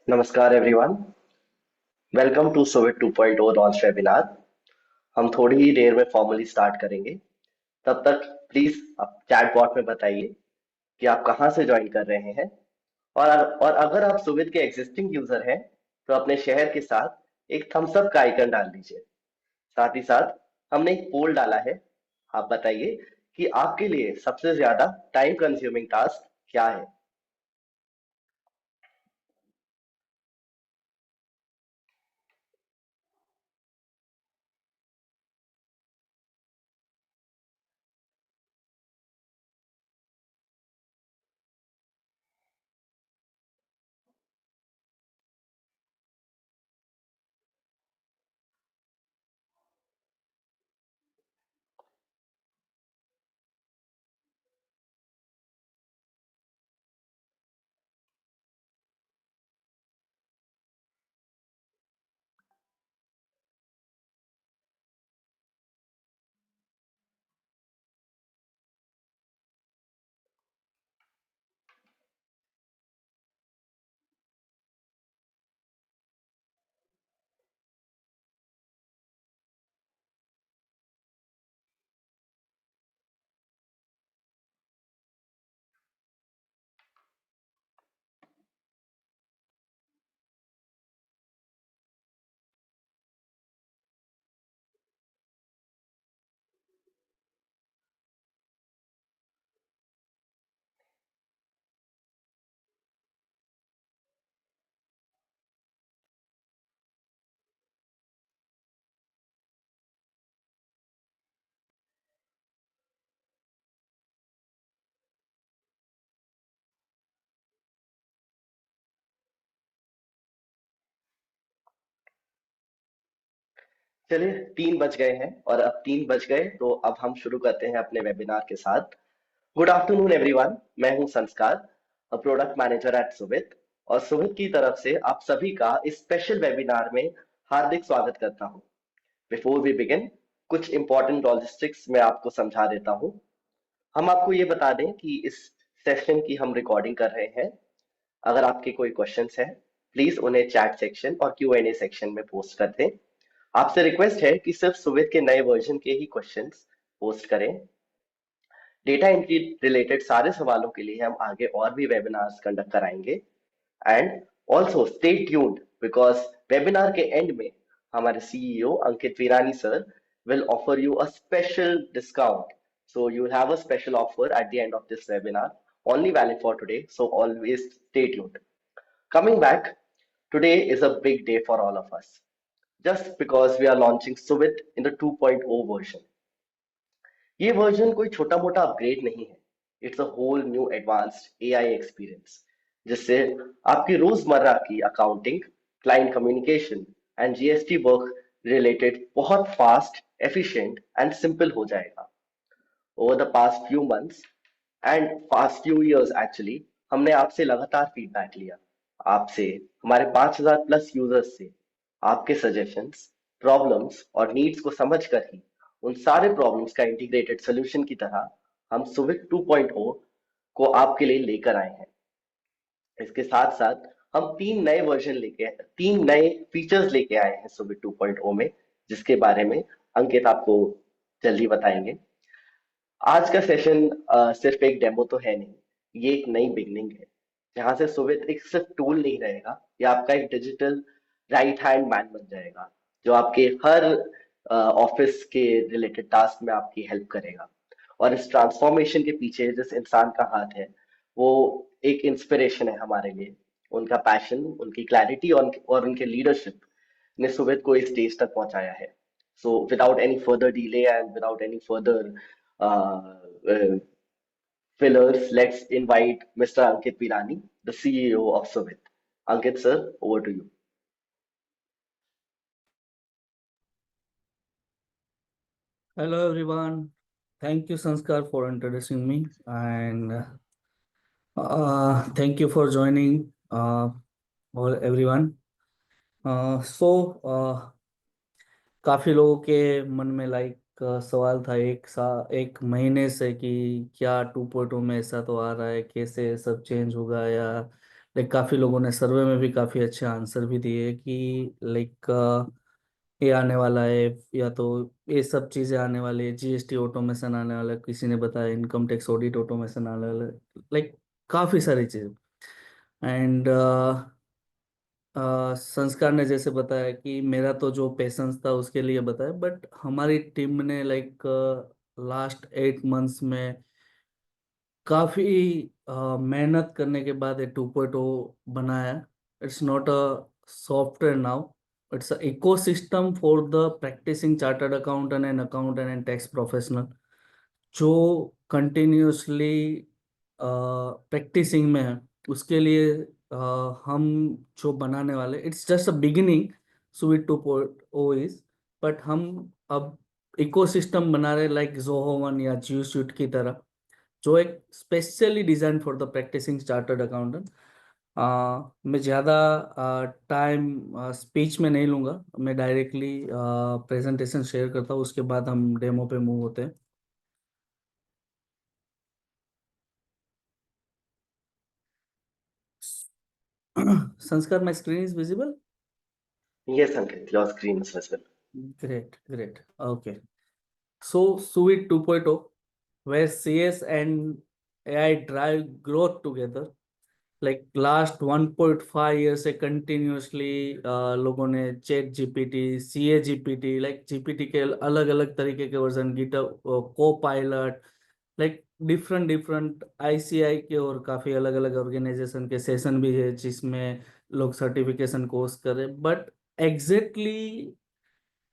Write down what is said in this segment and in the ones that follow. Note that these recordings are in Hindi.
नमस्कार everyone. Welcome to Suvit 2.0 launch webinar. हम थोड़ी ही देर में फॉर्मली स्टार्ट करेंगे। तब तक प्लीज आप चैट बॉट में बताइए कि आप कहाँ से ज्वाइन कर रहे हैं। और अगर आप सुविध के एग्जिस्टिंग यूजर हैं तो अपने शहर के साथ एक थम्स अप का आइकन डाल दीजिए। साथ ही साथ हमने एक पोल डाला है। आप बताइए कि आपके लिए सबसे ज्यादा टाइम कंज्यूमिंग टास्क क्या है। चलिए 3 बज गए हैं और अब 3 बज गए तो अब हम शुरू करते हैं अपने वेबिनार के साथ। Good afternoon everyone. मैं हूं संस्कार, प्रोडक्ट मैनेजर एट सुविध। और सुविध की तरफ से आप सभी का इस स्पेशल वेबिनार में हार्दिक स्वागत करता हूं। बिफोर वी बिगिन, कुछ इंपॉर्टेंट लॉजिस्टिक्स मैं आपको समझा देता हूं। हम आपको ये बता दें कि इस सेशन की हम रिकॉर्डिंग कर रहे हैं। अगर आपके कोई क्वेश्चंस हैं प्लीज उन्हें चैट सेक्शन और Q&A सेक्शन में पोस्ट कर दें। आपसे रिक्वेस्ट है कि सिर्फ सुविध के नए वर्जन के ही क्वेश्चंस पोस्ट करें। डेटा एंट्री रिलेटेड सारे सवालों के लिए हम आगे और भी वेबिनार्स कंडक्ट कराएंगे। And also stay tuned because webinar के एंड में हमारे CEO Ankit Virani sir will offer you a special discount. So you will have a special offer at the end of this webinar, only valid for today. So always stay tuned. Coming back, today is a big day for all of us. Just because we are launching Suvit in the 2.0 version. ये वर्जन कोई छोटा मोटा अपग्रेड नहीं है। It's a whole new advanced AI experience जिससे आपकी रोजमर्रा की accounting, client communication and GST work related बहुत फास्ट, एफिशिएंट एंड सिंपल हो जाएगा। Over the past few months and past few years actually हमने आपसे लगातार फीडबैक लिया। आपसे, हमारे 5,000 प्लस यूजर्स से आपके सजेशंस, प्रॉब्लम्स और नीड्स को समझकर ही उन सारे प्रॉब्लम्स का इंटीग्रेटेड सोल्यूशन की तरह हम सुविक 2.0 को आपके लिए लेकर आए हैं। इसके साथ साथ हम 3 नए फीचर्स लेके आए हैं सुविक 2.0 में, जिसके बारे में अंकित आपको जल्दी बताएंगे। आज का सेशन सिर्फ एक डेमो तो है नहीं, ये एक नई बिगनिंग है जहां से सुविध एक सिर्फ टूल नहीं रहेगा, ये आपका एक डिजिटल राइट हैंड मैन बन जाएगा जो आपके हर ऑफिस के रिलेटेड टास्क में आपकी हेल्प करेगा। और इस ट्रांसफॉर्मेशन के पीछे जिस इंसान का हाथ है वो एक इंस्पिरेशन है हमारे लिए। उनका पैशन, उनकी क्लैरिटी और उनके लीडरशिप ने सुविध को इस स्टेज तक पहुंचाया है। So without any further delay and without any further uh, uh, fillers, let's invite Mr. Ankit Pirani, the CEO of Suvit. Ankit sir, over to you. Hello everyone. Thank you Sanskar for introducing me and thank you for joining all everyone. काफी लोगों के मन में सवाल था एक महीने से कि क्या 2.0 में ऐसा तो आ रहा है, कैसे सब चेंज होगा या लाइक काफी लोगों ने सर्वे में भी काफी अच्छे आंसर भी दिए कि लाइक ये आने वाला है, या तो ये सब चीजें आने वाली है, जीएसटी ऑटोमेशन आने वाला है, किसी ने बताया इनकम टैक्स ऑडिट ऑटोमेशन आने वाला है, लाइक काफी सारी चीजें। एंड संस्कार ने जैसे बताया कि मेरा तो जो पेशेंस था उसके लिए बताया, बट हमारी टीम ने लाइक लास्ट 8 मंथ्स में काफी मेहनत करने के बाद ये 2.0 बनाया। It's not a software now, it's a ecosystem for the practicing chartered accountant and tax professional जो कंटिन्यूअसली प्रैक्टिसिंग में है। उसके लिए हम जो बनाने वाले, it's just a beginning, Suvit 2.0 is, but हम अब इकोसिस्टम बना रहे लाइक जोहो वन या जियो स्यूट की तरह, जो एक specially design for the practicing chartered accountant. मैं ज़्यादा टाइम स्पीच में नहीं लूँगा, मैं डायरेक्टली प्रेजेंटेशन शेयर करता हूँ, उसके बाद हम डेमो पे मूव होते हैं। संस्कार, my screen is visible? Yes, Ankit, your screen is visible. Great, great. Okay. So, Suite 2.0, where CS and AI drive growth together. Like last 1.5 year से कंटिन्यूअसली लोगों ने chat GPT, CA GPT, like GPT के अलग अलग तरीके के वर्जन, गिटहब को pilot, like different different ICI के और काफ़ी अलग अलग ऑर्गेनाइजेशन के सेशन भी है जिसमें लोग सर्टिफिकेशन कोर्स करें, but exactly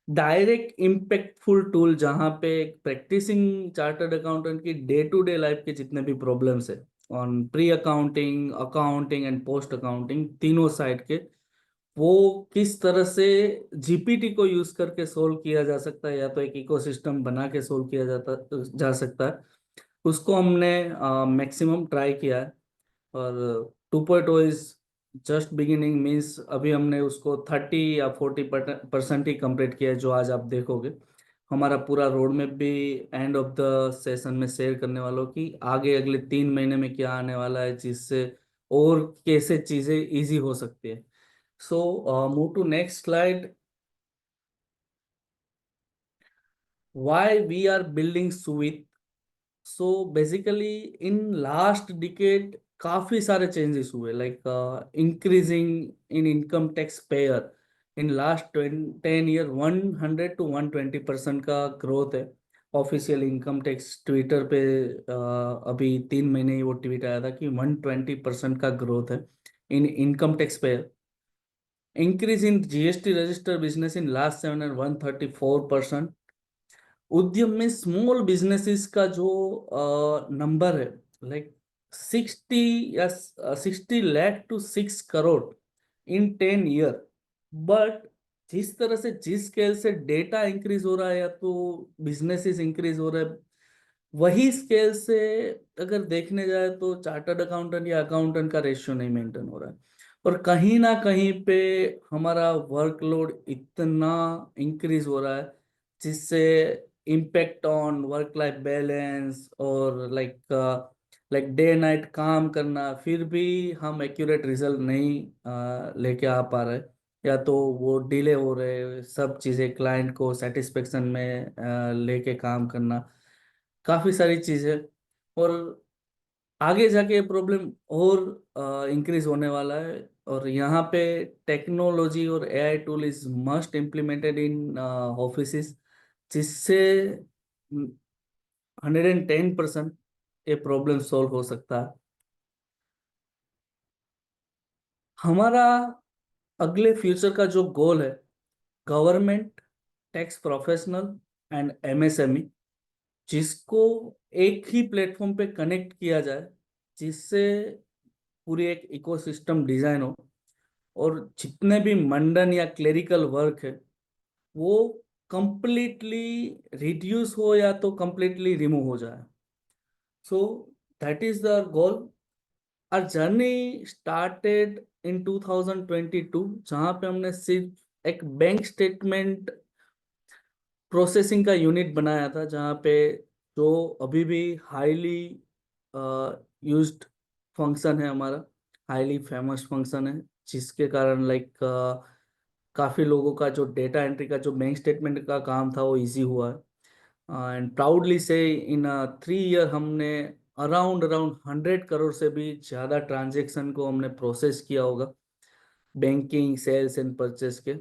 direct impactful tool जहाँ पे प्रैक्टिसिंग चार्टर्ड अकाउंटेंट की डे टू डे लाइफ के जितने भी प्रॉब्लम्स है on pre accounting, accounting and post accounting, तीनों साइड के, वो किस तरह से जीपीटी को यूज करके सोल्व किया जा सकता है, या तो एक इकोसिस्टम बना के सोल्व किया जा सकता है, उसको हमने मैक्सिमम ट्राई किया है। और 2.0 इज जस्ट बिगिनिंग, मीन्स अभी हमने उसको 30 या 40% ही कंप्लीट किया है, जो आज आप देखोगे। हमारा पूरा रोड मैप भी एंड ऑफ द सेशन में शेयर करने वालों की आगे अगले 3 महीने में क्या आने वाला है, जिससे और कैसे चीजें इजी हो सकती है। So move to next slide. Why we are building Suvit. So basically in last decade काफी सारे चेंजेस हुए, like increasing in income tax payer in last 10 year, 100 to 120% का ग्रोथ है। ऑफिशियल इनकम टैक्स ट्विटर पे अभी 3 महीने ही वो ट्वीट आया था कि 120% का ग्रोथ है इन income tax pair. Increase in GST register business in last 7 and 134%। उद्यम में स्मॉल बिजनेसेस का जो नंबर है, like 60 lakh to 6 crore in 10 year. But जिस तरह से, जिस स्केल से डेटा इंक्रीज हो रहा है या तो बिजनेसेस इंक्रीज हो रहा है, वही स्केल से अगर देखने जाए तो चार्टर्ड अकाउंटेंट या अकाउंटेंट का रेशियो नहीं मेंटेन हो रहा है। और कहीं ना कहीं पे हमारा वर्कलोड इतना इंक्रीज हो रहा है जिससे impact on work life balance, और लाइक डे नाइट काम करना, फिर भी हम एक्यूरेट रिजल्ट नहीं लेके आ पा रहे, या तो वो डिले हो रहे, सब चीज़ें क्लाइंट को सेटिस्फेक्शन में लेके काम करना, काफ़ी सारी चीज़ें। और आगे जाके प्रॉब्लम और इंक्रीज होने वाला है। और यहाँ पे टेक्नोलॉजी और AI tool is must implemented in office, जिससे 110% ये प्रॉब्लम सॉल्व हो सकता है। हमारा अगले फ्यूचर का जो गोल है, government, tax professional and MSME, जिसको एक ही प्लेटफॉर्म पे कनेक्ट किया जाए, जिससे पूरी एक इकोसिस्टम डिजाइन हो, और जितने भी मंडन या क्लेरिकल वर्क है वो कंप्लीटली रिड्यूस हो या तो कंप्लीटली रिमूव हो जाए। So that is the goal. Our journey started in 2022, जहाँ पे हमने सिर्फ एक बैंक स्टेटमेंट प्रोसेसिंग का यूनिट बनाया था, जहाँ पे जो अभी भी हाईली यूज्ड फंक्शन है हमारा, हाईली फेमस फंक्शन है, जिसके कारण लाइक काफी लोगों का जो डेटा एंट्री का जो बैंक स्टेटमेंट का काम था वो इजी हुआ है। एंड प्राउडली से इन 3 ईयर हमने अराउंड अराउंड 100 करोड़ से भी ज्यादा ट्रांजेक्शन को हमने प्रोसेस किया होगा, बैंकिंग, सेल्स एंड परचेस के।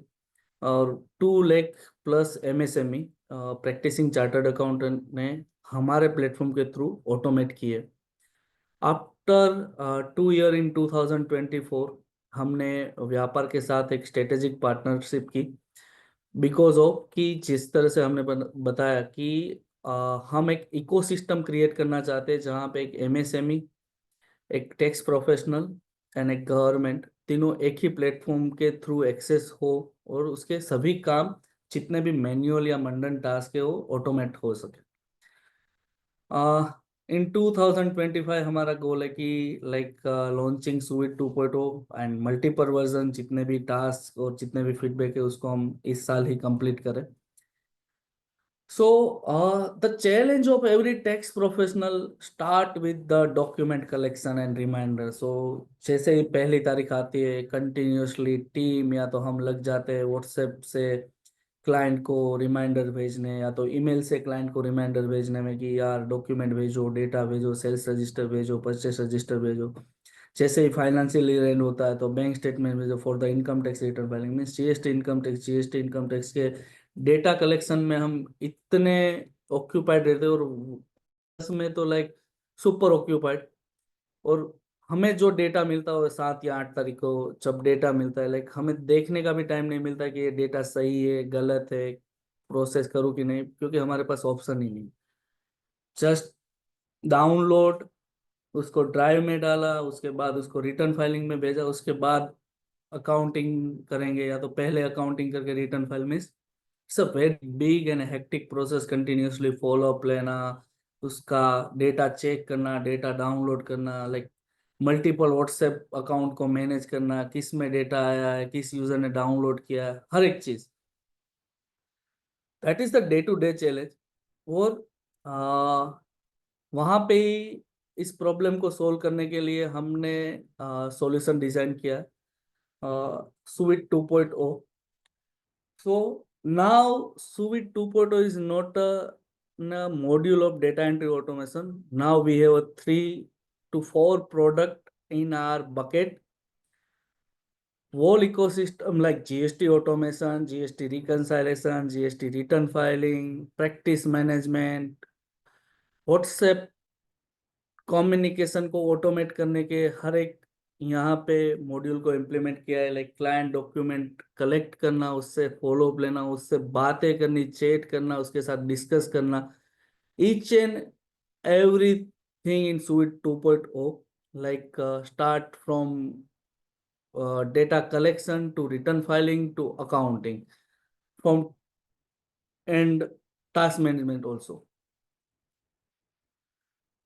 और 2 lakh plus MSME practicing chartered accountant ने हमारे प्लेटफॉर्म के थ्रू ऑटोमेट किए। आफ्टर 2 ईयर इन 2024 हमने व्यापार के साथ एक स्ट्रेटेजिक पार्टनरशिप की, बिकॉज ऑफ कि जिस तरह से हमने बताया कि हम एक इकोसिस्टम क्रिएट करना चाहते हैं जहाँ पे एक एमएसएमई, एक टैक्स प्रोफेशनल एंड एक गवर्नमेंट तीनों एक ही प्लेटफॉर्म के थ्रू एक्सेस हो, और उसके सभी काम जितने भी मैन्युअल या मंडन टास्क है वो ऑटोमेट हो सके। इन 2025 हमारा गोल है कि like launching suit 2.0 and multiple version, जितने भी टास्क और जितने भी फीडबैक है उसको हम इस साल ही कंप्लीट करें। So, the challenge of every tax professional start with the document collection and reminder. So, जैसे ही पहली तारीख आती है कंटिन्यूसली टीम या तो हम लग जाते हैं व्हाट्सएप से क्लाइंट को रिमाइंडर भेजने, या तो ईमेल से क्लाइंट को रिमाइंडर भेजने में कि यार डॉक्यूमेंट भेजो, डेटा भेजो, सेल्स रजिस्टर भेजो, परचेस रजिस्टर भेजो। जैसे ही फाइनेंशियल ईयर एंड होता है तो बैंक स्टेटमेंट भेजो for the income tax return filing, means GST income tax के डेटा कलेक्शन में हम इतने ऑक्यूपाइड रहते हैं, और उसमें तो लाइक सुपर ऑक्यूपाइड। और हमें जो डेटा मिलता है वो 7 या 8 तारीख को जब डेटा मिलता है, लाइक हमें देखने का भी टाइम नहीं मिलता कि ये डेटा सही है गलत है, प्रोसेस करूँ कि नहीं, क्योंकि हमारे पास ऑप्शन ही नहीं। जस्ट डाउनलोड, उसको ड्राइव में डाला, उसके बाद उसको रिटर्न फाइलिंग में भेजा, उसके बाद अकाउंटिंग करेंगे, या तो पहले अकाउंटिंग करके रिटर्न फाइल में। It's a very big and hectic process, continuously follow up लेना, उसका डेटा चेक करना, डेटा डाउनलोड करना, लाइक मल्टीपल व्हाट्सएप अकाउंट को मैनेज करना, किस में डेटा आया है, किस यूजर ने डाउनलोड किया है, हर एक चीज। That is the day to day challenge. और वहाँ पे ही इस प्रॉब्लम को सोल्व करने के लिए हमने सॉल्यूशन डिजाइन किया, Suite 2.0. So now Suite 2.0 is not a module of data entry automation. Now we have a 3 to 4 product in our bucket. Whole ecosystem like GST automation, GST reconciliation, GST return filing, practice management, WhatsApp communication को ऑटोमेट करने के हर एक यहाँ पे मॉड्यूल को इम्प्लीमेंट किया है। लाइक क्लाइंट डॉक्यूमेंट कलेक्ट करना, उससे फॉलो अप लेना, उससे बातें करनी, चैट करना, उसके साथ डिस्कस करना, each and everything in suite 2.0, like start from data collection to return filing to accounting, from and task management also.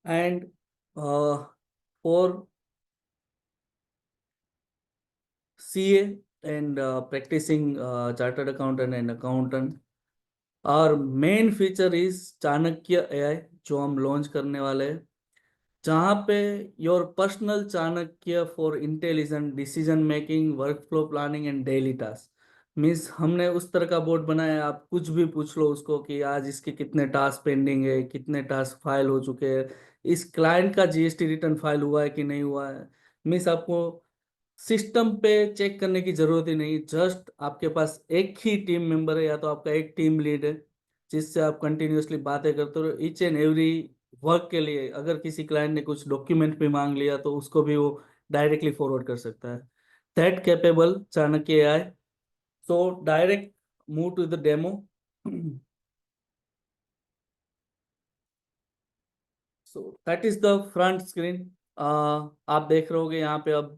And for CA and practicing chartered accountant and accountant, our main feature is Chanakya AI जो हम लॉन्च करने वाले हैं, जहाँ पे your personal Chanakya for intelligent decision making, work flow planning and daily task. Means हमने उस तरह का बोर्ड बनाया है, आप कुछ भी पूछ लो उसको कि आज इसके कितने टास्क पेंडिंग है, कितने टास्क फाइल हो चुके हैं, इस क्लाइंट का जीएसटी रिटर्न फाइल हुआ है कि नहीं हुआ है। मीन्स आपको सिस्टम पे चेक करने की जरूरत ही नहीं, जस्ट आपके पास एक ही टीम मेंबर है या तो आपका एक टीम लीड है जिससे आप कंटिन्यूअसली बातें करते रहो ईच एंड एवरी वर्क के लिए। अगर किसी क्लाइंट ने कुछ डॉक्यूमेंट भी मांग लिया तो उसको भी वो डायरेक्टली फॉरवर्ड कर सकता है। That capable Chanakya AI. So direct move to the demo. So that is the front screen. आप देख रहे होगे यहाँ पे अब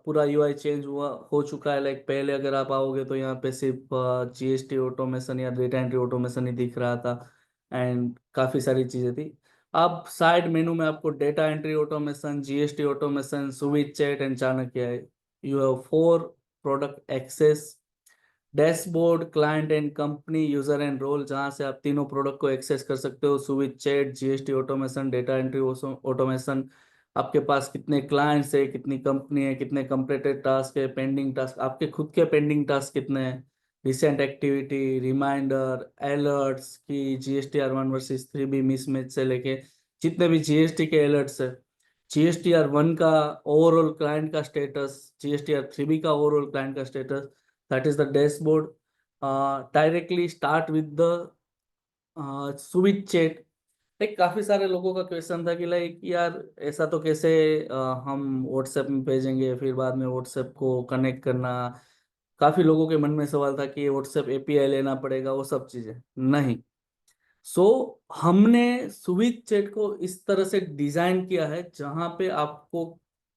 पूरा यूआई चेंज हुआ हो चुका है। लाइक पहले अगर आप आओगे तो यहाँ पे सिर्फ जीएसटी ऑटोमेशन या डेटा एंट्री ऑटोमेशन ही दिख रहा था, एंड काफी सारी चीजें थी। अब साइड मेनू में आपको data entry automation, GST automation, Suvit chat and Chanakya है। You have 4 product access, dashboard, client and company, user and role, जहां से आप तीनों प्रोडक्ट को एक्सेस कर सकते हो। Switch chat, GST automation, data entry automation, आपके पास कितने क्लाइंट्स है, कितनी कंपनी है, कितने कंप्लीटेड टास्क है, पेंडिंग टास्क, आपके खुद के पेंडिंग टास्क कितने हैं, रिसेंट एक्टिविटी, रिमाइंडर, अलर्ट्स की GSTR 1 वर्सेस 3 भी मिसमैच से लेके जितने भी जीएसटी के अलर्ट्स है, GSTR 1 का ओवरऑल क्लाइंट का स्टेटस, GSTR 3 का ओवरऑल क्लाइंट का status, that is the dashboard. Directly start with the switch chat. Like काफी सारे लोगों का क्वेश्चन था कि लाइक यार ऐसा तो कैसे हम व्हाट्सएप में भेजेंगे, फिर बाद में व्हाट्सएप को कनेक्ट करना, काफी लोगों के मन में सवाल था कि व्हाट्सएप एपीआई लेना पड़ेगा, वो सब चीजें नहीं। सो हमने स्विच चैट को इस तरह से डिजाइन किया है जहां पे आपको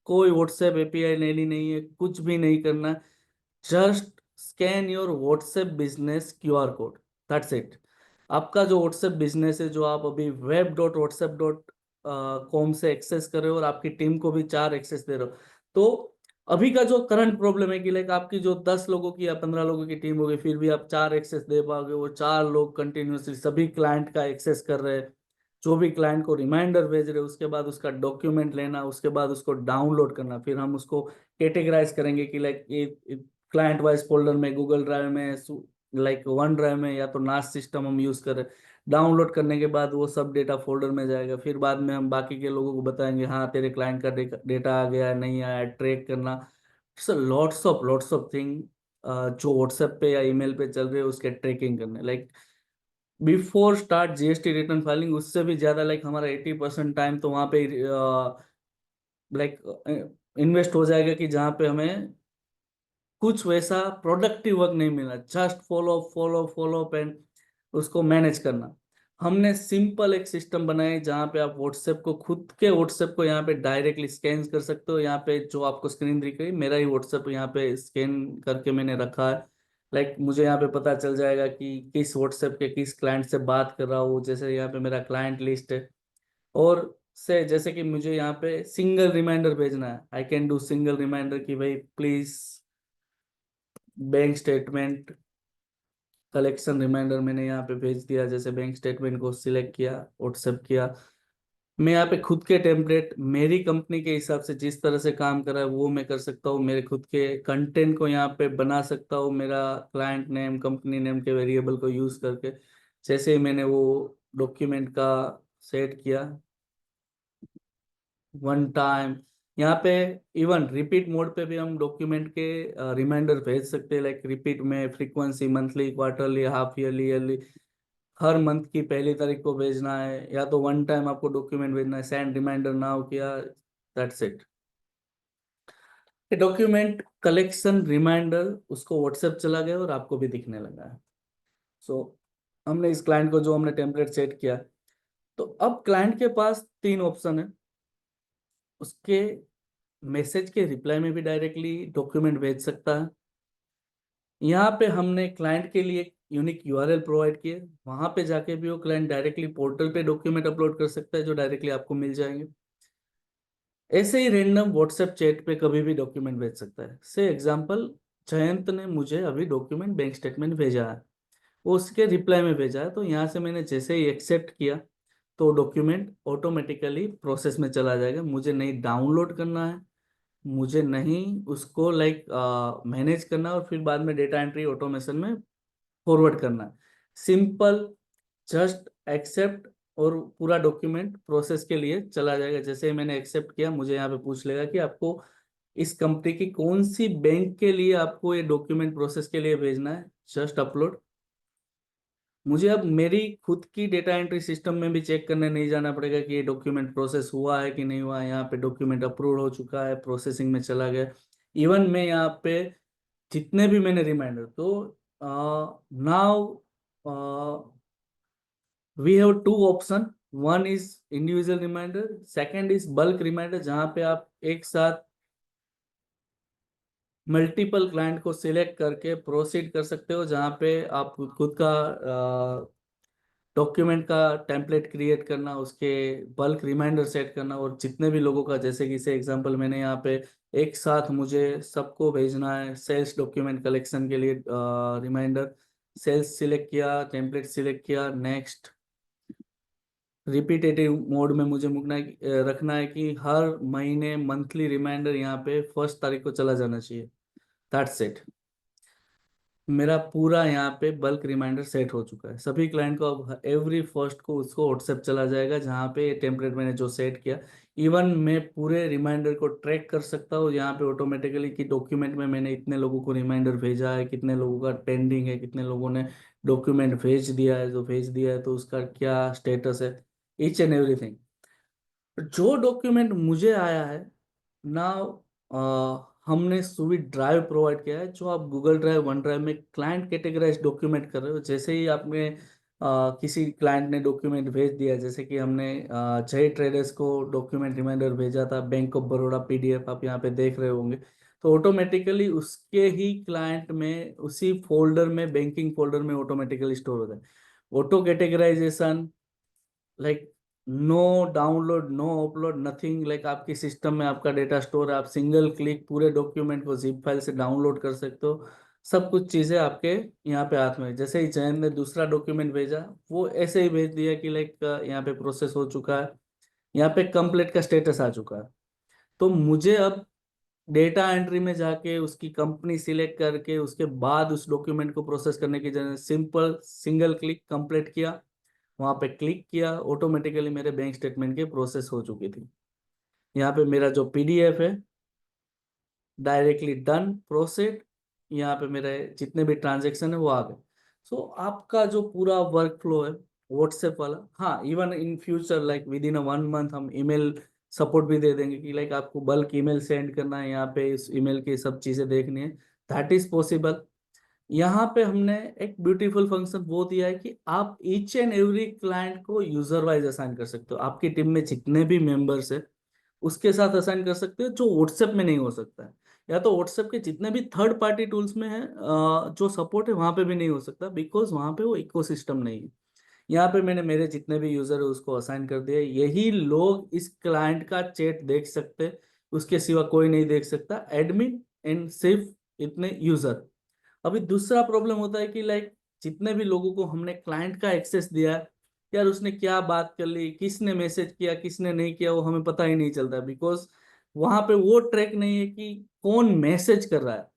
कोई व्हाट्सएप एपीआई लेनी नहीं है, कुछ भी नहीं करना है, just scan your WhatsApp business QR code, that's it. आपका जो व्हाट्सएप बिजनेस है, जो आप अभी web.whatsapp.com से एक्सेस कर रहे हो और आपकी टीम को भी 4 एक्सेस दे रहे हो, तो अभी का जो करंट प्रॉब्लम है कि लाइक आपकी जो 10 लोगों की या 15 लोगों की टीम होगी, फिर भी आप 4 एक्सेस दे पाओगे, वो 4 लोग कंटिन्यूसली सभी क्लाइंट का एक्सेस कर रहे हैं, जो भी क्लाइंट को रिमाइंडर भेज रहे हैं, उसके बाद उसका डॉक्यूमेंट लेना, उसके बाद उसको डाउनलोड करना, फिर हम उसको कैटेगराइज करेंगे कि लाइक ये क्लाइंट वाइज फोल्डर में, गूगल ड्राइव में, लाइक वन ड्राइव में, या तो नास सिस्टम हम यूज करें। डाउनलोड करने के बाद वो सब डेटा फोल्डर में जाएगा, फिर बाद में हम बाकी के लोगों को बताएंगे हाँ तेरे क्लाइंट का डेटा आ गया नहीं आया, ट्रैक करना। सो लॉट्स ऑफ थिंग जो व्हाट्सएप पे या ईमेल पे चल रहे हैं उसके ट्रैकिंग करने, like before start GST return filing, उससे भी ज्यादा लाइक हमारा 80% टाइम तो वहाँ पे लाइक इन्वेस्ट हो जाएगा कि जहाँ पे हमें कुछ वैसा प्रोडक्टिव वर्क नहीं मिला, just follow follow follow up and उसको मैनेज करना। हमने सिंपल एक सिस्टम बनाया जहाँ पे आप व्हाट्सएप को, खुद के व्हाट्सएप को यहाँ पे डायरेक्टली स्कैन कर सकते हो। यहाँ पे जो आपको स्क्रीन दिख रही है, मेरा ही व्हाट्सएप यहाँ पे स्कैन करके मैंने रखा है। लाइक मुझे यहाँ पे पता चल जाएगा कि किस व्हाट्सएप के किस क्लाइंट से बात कर रहा हूँ, जैसे यहाँ पे मेरा क्लाइंट लिस्ट है। और से जैसे कि मुझे यहाँ पे सिंगल रिमाइंडर भेजना है, I can do single reminder कि भाई please bank statement collection reminder, मैंने यहाँ पे भेज दिया। जैसे बैंक स्टेटमेंट को सिलेक्ट किया, व्हाट्सएप किया, मैं यहाँ पे खुद के टेम्पलेट मेरी कंपनी के हिसाब से जिस तरह से काम कर रहा है वो मैं कर सकता हूँ, मेरे खुद के कंटेंट को यहाँ पे बना सकता हूँ, मेरा क्लाइंट नेम, कंपनी नेम के वेरिएबल को यूज करके। जैसे ही मैंने वो डॉक्यूमेंट का सेट किया, वन टाइम, यहाँ पे इवन रिपीट मोड पे भी हम डॉक्यूमेंट के रिमाइंडर भेज सकते हैं, लाइक रिपीट में frequency monthly, quarterly, half yearly, yearly, हर मंथ की पहली तारीख को भेजना है, या तो वन टाइम आपको डॉक्यूमेंट भेजना है, सेंड रिमाइंडर नाउ किया, that's it. Document collection reminder उसको व्हाट्सएप चला गया और आपको भी दिखने लगा है। सो हमने इस क्लाइंट को, जो हमने टेम्पलेट सेट किया, तो अब क्लाइंट के पास 3 ऑप्शन है। उसके मैसेज के रिप्लाई में भी डायरेक्टली डॉक्यूमेंट भेज सकता है। यहाँ पे हमने क्लाइंट के लिए यूनिक यूआरएल प्रोवाइड किए, वहां पे जाके भी वो क्लाइंट डायरेक्टली पोर्टल पे डॉक्यूमेंट अपलोड कर सकता है, जो डायरेक्टली आपको मिल जाएंगे। ऐसे ही रैंडम व्हाट्सएप चैट पे कभी भी डॉक्यूमेंट भेज सकता है। से एग्जांपल, जयंत ने मुझे अभी डॉक्यूमेंट बैंक स्टेटमेंट भेजा है, वो उसके रिप्लाई में भेजा है, तो यहाँ से मैंने जैसे ही एक्सेप्ट किया तो डॉक्यूमेंट ऑटोमेटिकली प्रोसेस में चला जाएगा। मुझे नहीं डाउनलोड करना है, मुझे नहीं उसको लाइक मैनेज करना और फिर बाद में डेटा एंट्री ऑटोमेशन में फॉरवर्ड करना है। सिंपल, जस्ट एक्सेप्ट और पूरा डॉक्यूमेंट प्रोसेस के लिए चला जाएगा। जैसे ही मैंने एक्सेप्ट किया, मुझे यहाँ पे पूछ लेगा कि आपको इस कंपनी की कौन सी बैंक के लिए आपको ये डॉक्यूमेंट प्रोसेस के लिए भेजना है, जस्ट अपलोड। मुझे अब मेरी खुद की डेटा एंट्री सिस्टम में भी चेक करने नहीं जाना पड़ेगा कि ये डॉक्यूमेंट प्रोसेस हुआ है कि नहीं हुआ है। यहाँ पे डॉक्यूमेंट अप्रूव हो चुका है, प्रोसेसिंग में चला गया। इवन मैं यहाँ पे जितने भी मैंने रिमाइंडर, तो now we have 2 option, one is individual reminder, second is bulk reminder, जहाँ पे आप एक साथ मल्टीपल क्लाइंट को सिलेक्ट करके प्रोसीड कर सकते हो, जहाँ पे आप खुद का डॉक्यूमेंट का टेम्पलेट क्रिएट करना, उसके बल्क रिमाइंडर सेट करना, और जितने भी लोगों का, जैसे कि से एग्जांपल मैंने यहाँ पे एक साथ मुझे सबको भेजना है सेल्स डॉक्यूमेंट कलेक्शन के लिए रिमाइंडर। सेल्स सिलेक्ट किया, टेम्पलेट सिलेक्ट किया, नेक्स्ट, रिपीटेटिव मोड में मुझे रखना है कि हर महीने मंथली रिमाइंडर यहाँ पे 1 तारीख को चला जाना चाहिए। That's it. मेरा पूरा यहाँ पे बल्क रिमाइंडर सेट हो चुका है। सभी क्लाइंट को अब एवरी फर्स्ट को उसको व्हाट्सएप चला जाएगा, जहाँ पे टेम्पलेट मैंने जो सेट किया। इवन मैं पूरे रिमाइंडर को ट्रैक कर सकता हूँ यहाँ पे ऑटोमेटिकली कि डॉक्यूमेंट में मैंने इतने लोगों को रिमाइंडर भेजा है, कितने लोगों का पेंडिंग है, कितने लोगों ने डॉक्यूमेंट भेज दिया है, जो भेज दिया है तो उसका क्या स्टेटस है, ईच एंड एवरीथिंग। जो डॉक्यूमेंट मुझे आया है ना, हमने सुविध ड्राइव प्रोवाइड किया है, जो आप गूगल ड्राइव, वन ड्राइव में क्लाइंट कैटेगराइज डॉक्यूमेंट कर रहे हो। जैसे ही आपने किसी क्लाइंट ने डॉक्यूमेंट भेज दिया, जैसे कि हमने जय ट्रेडर्स को डॉक्यूमेंट रिमाइंडर भेजा था, बैंक ऑफ बड़ौदा पीडीएफ आप यहाँ पे देख रहे होंगे, तो ऑटोमेटिकली उसके ही क्लाइंट में उसी फोल्डर में, बैंकिंग फोल्डर में ऑटोमेटिकली स्टोर होता है। Auto categorization, like no download, no upload, nothing, like आपकी सिस्टम में आपका डेटा स्टोर है, आप सिंगल क्लिक पूरे डॉक्यूमेंट को जिप फाइल से डाउनलोड कर सकते हो। सब कुछ चीजें आपके यहाँ पे हाथ में है। जैसे ही जैन ने दूसरा डॉक्यूमेंट भेजा, वो ऐसे ही भेज दिया कि लाइक यहाँ पे प्रोसेस हो चुका है, यहाँ पे कंप्लीट का स्टेटस आ चुका है। तो मुझे अब डेटा एंट्री में जाके उसकी कंपनी सिलेक्ट करके उसके बाद उस डॉक्यूमेंट को प्रोसेस करने की जगह सिंपल सिंगल क्लिक कंप्लीट किया, वहां पे क्लिक किया, ऑटोमेटिकली मेरे बैंक स्टेटमेंट की प्रोसेस हो चुकी थी। यहाँ पे मेरा जो पीडीएफ है डायरेक्टली डन प्रोसेड, यहाँ पे मेरे जितने भी ट्रांजेक्शन है वो आ गए। सो आपका जो पूरा वर्क फ्लो है व्हाट्सएप वाला, हाँ even in future like with in a 1 month हम ईमेल सपोर्ट भी दे देंगे कि लाइक आपको बल्क ईमेल सेंड करना है, यहाँ पे इस ईमेल की सब चीजें देखनी है, दैट इज पॉसिबल। यहाँ पे हमने एक ब्यूटीफुल फंक्शन वो दिया है कि आप ईच एंड एवरी क्लाइंट को यूजर वाइज असाइन कर सकते हो। आपकी टीम में जितने भी मेंबर्स है उसके साथ असाइन कर सकते हो, जो व्हाट्सएप में नहीं हो सकता है, या तो व्हाट्सएप के जितने भी थर्ड पार्टी टूल्स में है जो सपोर्ट है वहां पे भी नहीं हो सकता, बिकॉज वहां पे वो इकोसिस्टम नहीं है। यहाँ पे मैंने मेरे जितने भी यूजर है उसको असाइन कर दिया, यही लोग इस क्लाइंट का चैट देख सकते हैं, उसके सिवा कोई नहीं देख सकता, एडमिन एंड सिर्फ इतने यूजर। अभी दूसरा प्रॉब्लम होता है कि लाइक जितने भी लोगों को हमने क्लाइंट का एक्सेस दिया है, यार उसने क्या बात कर ली, किसने मैसेज किया, किसने नहीं किया, वो हमें पता ही नहीं चलता, बिकॉज वहां पे वो ट्रैक नहीं है कि कौन मैसेज कर रहा है।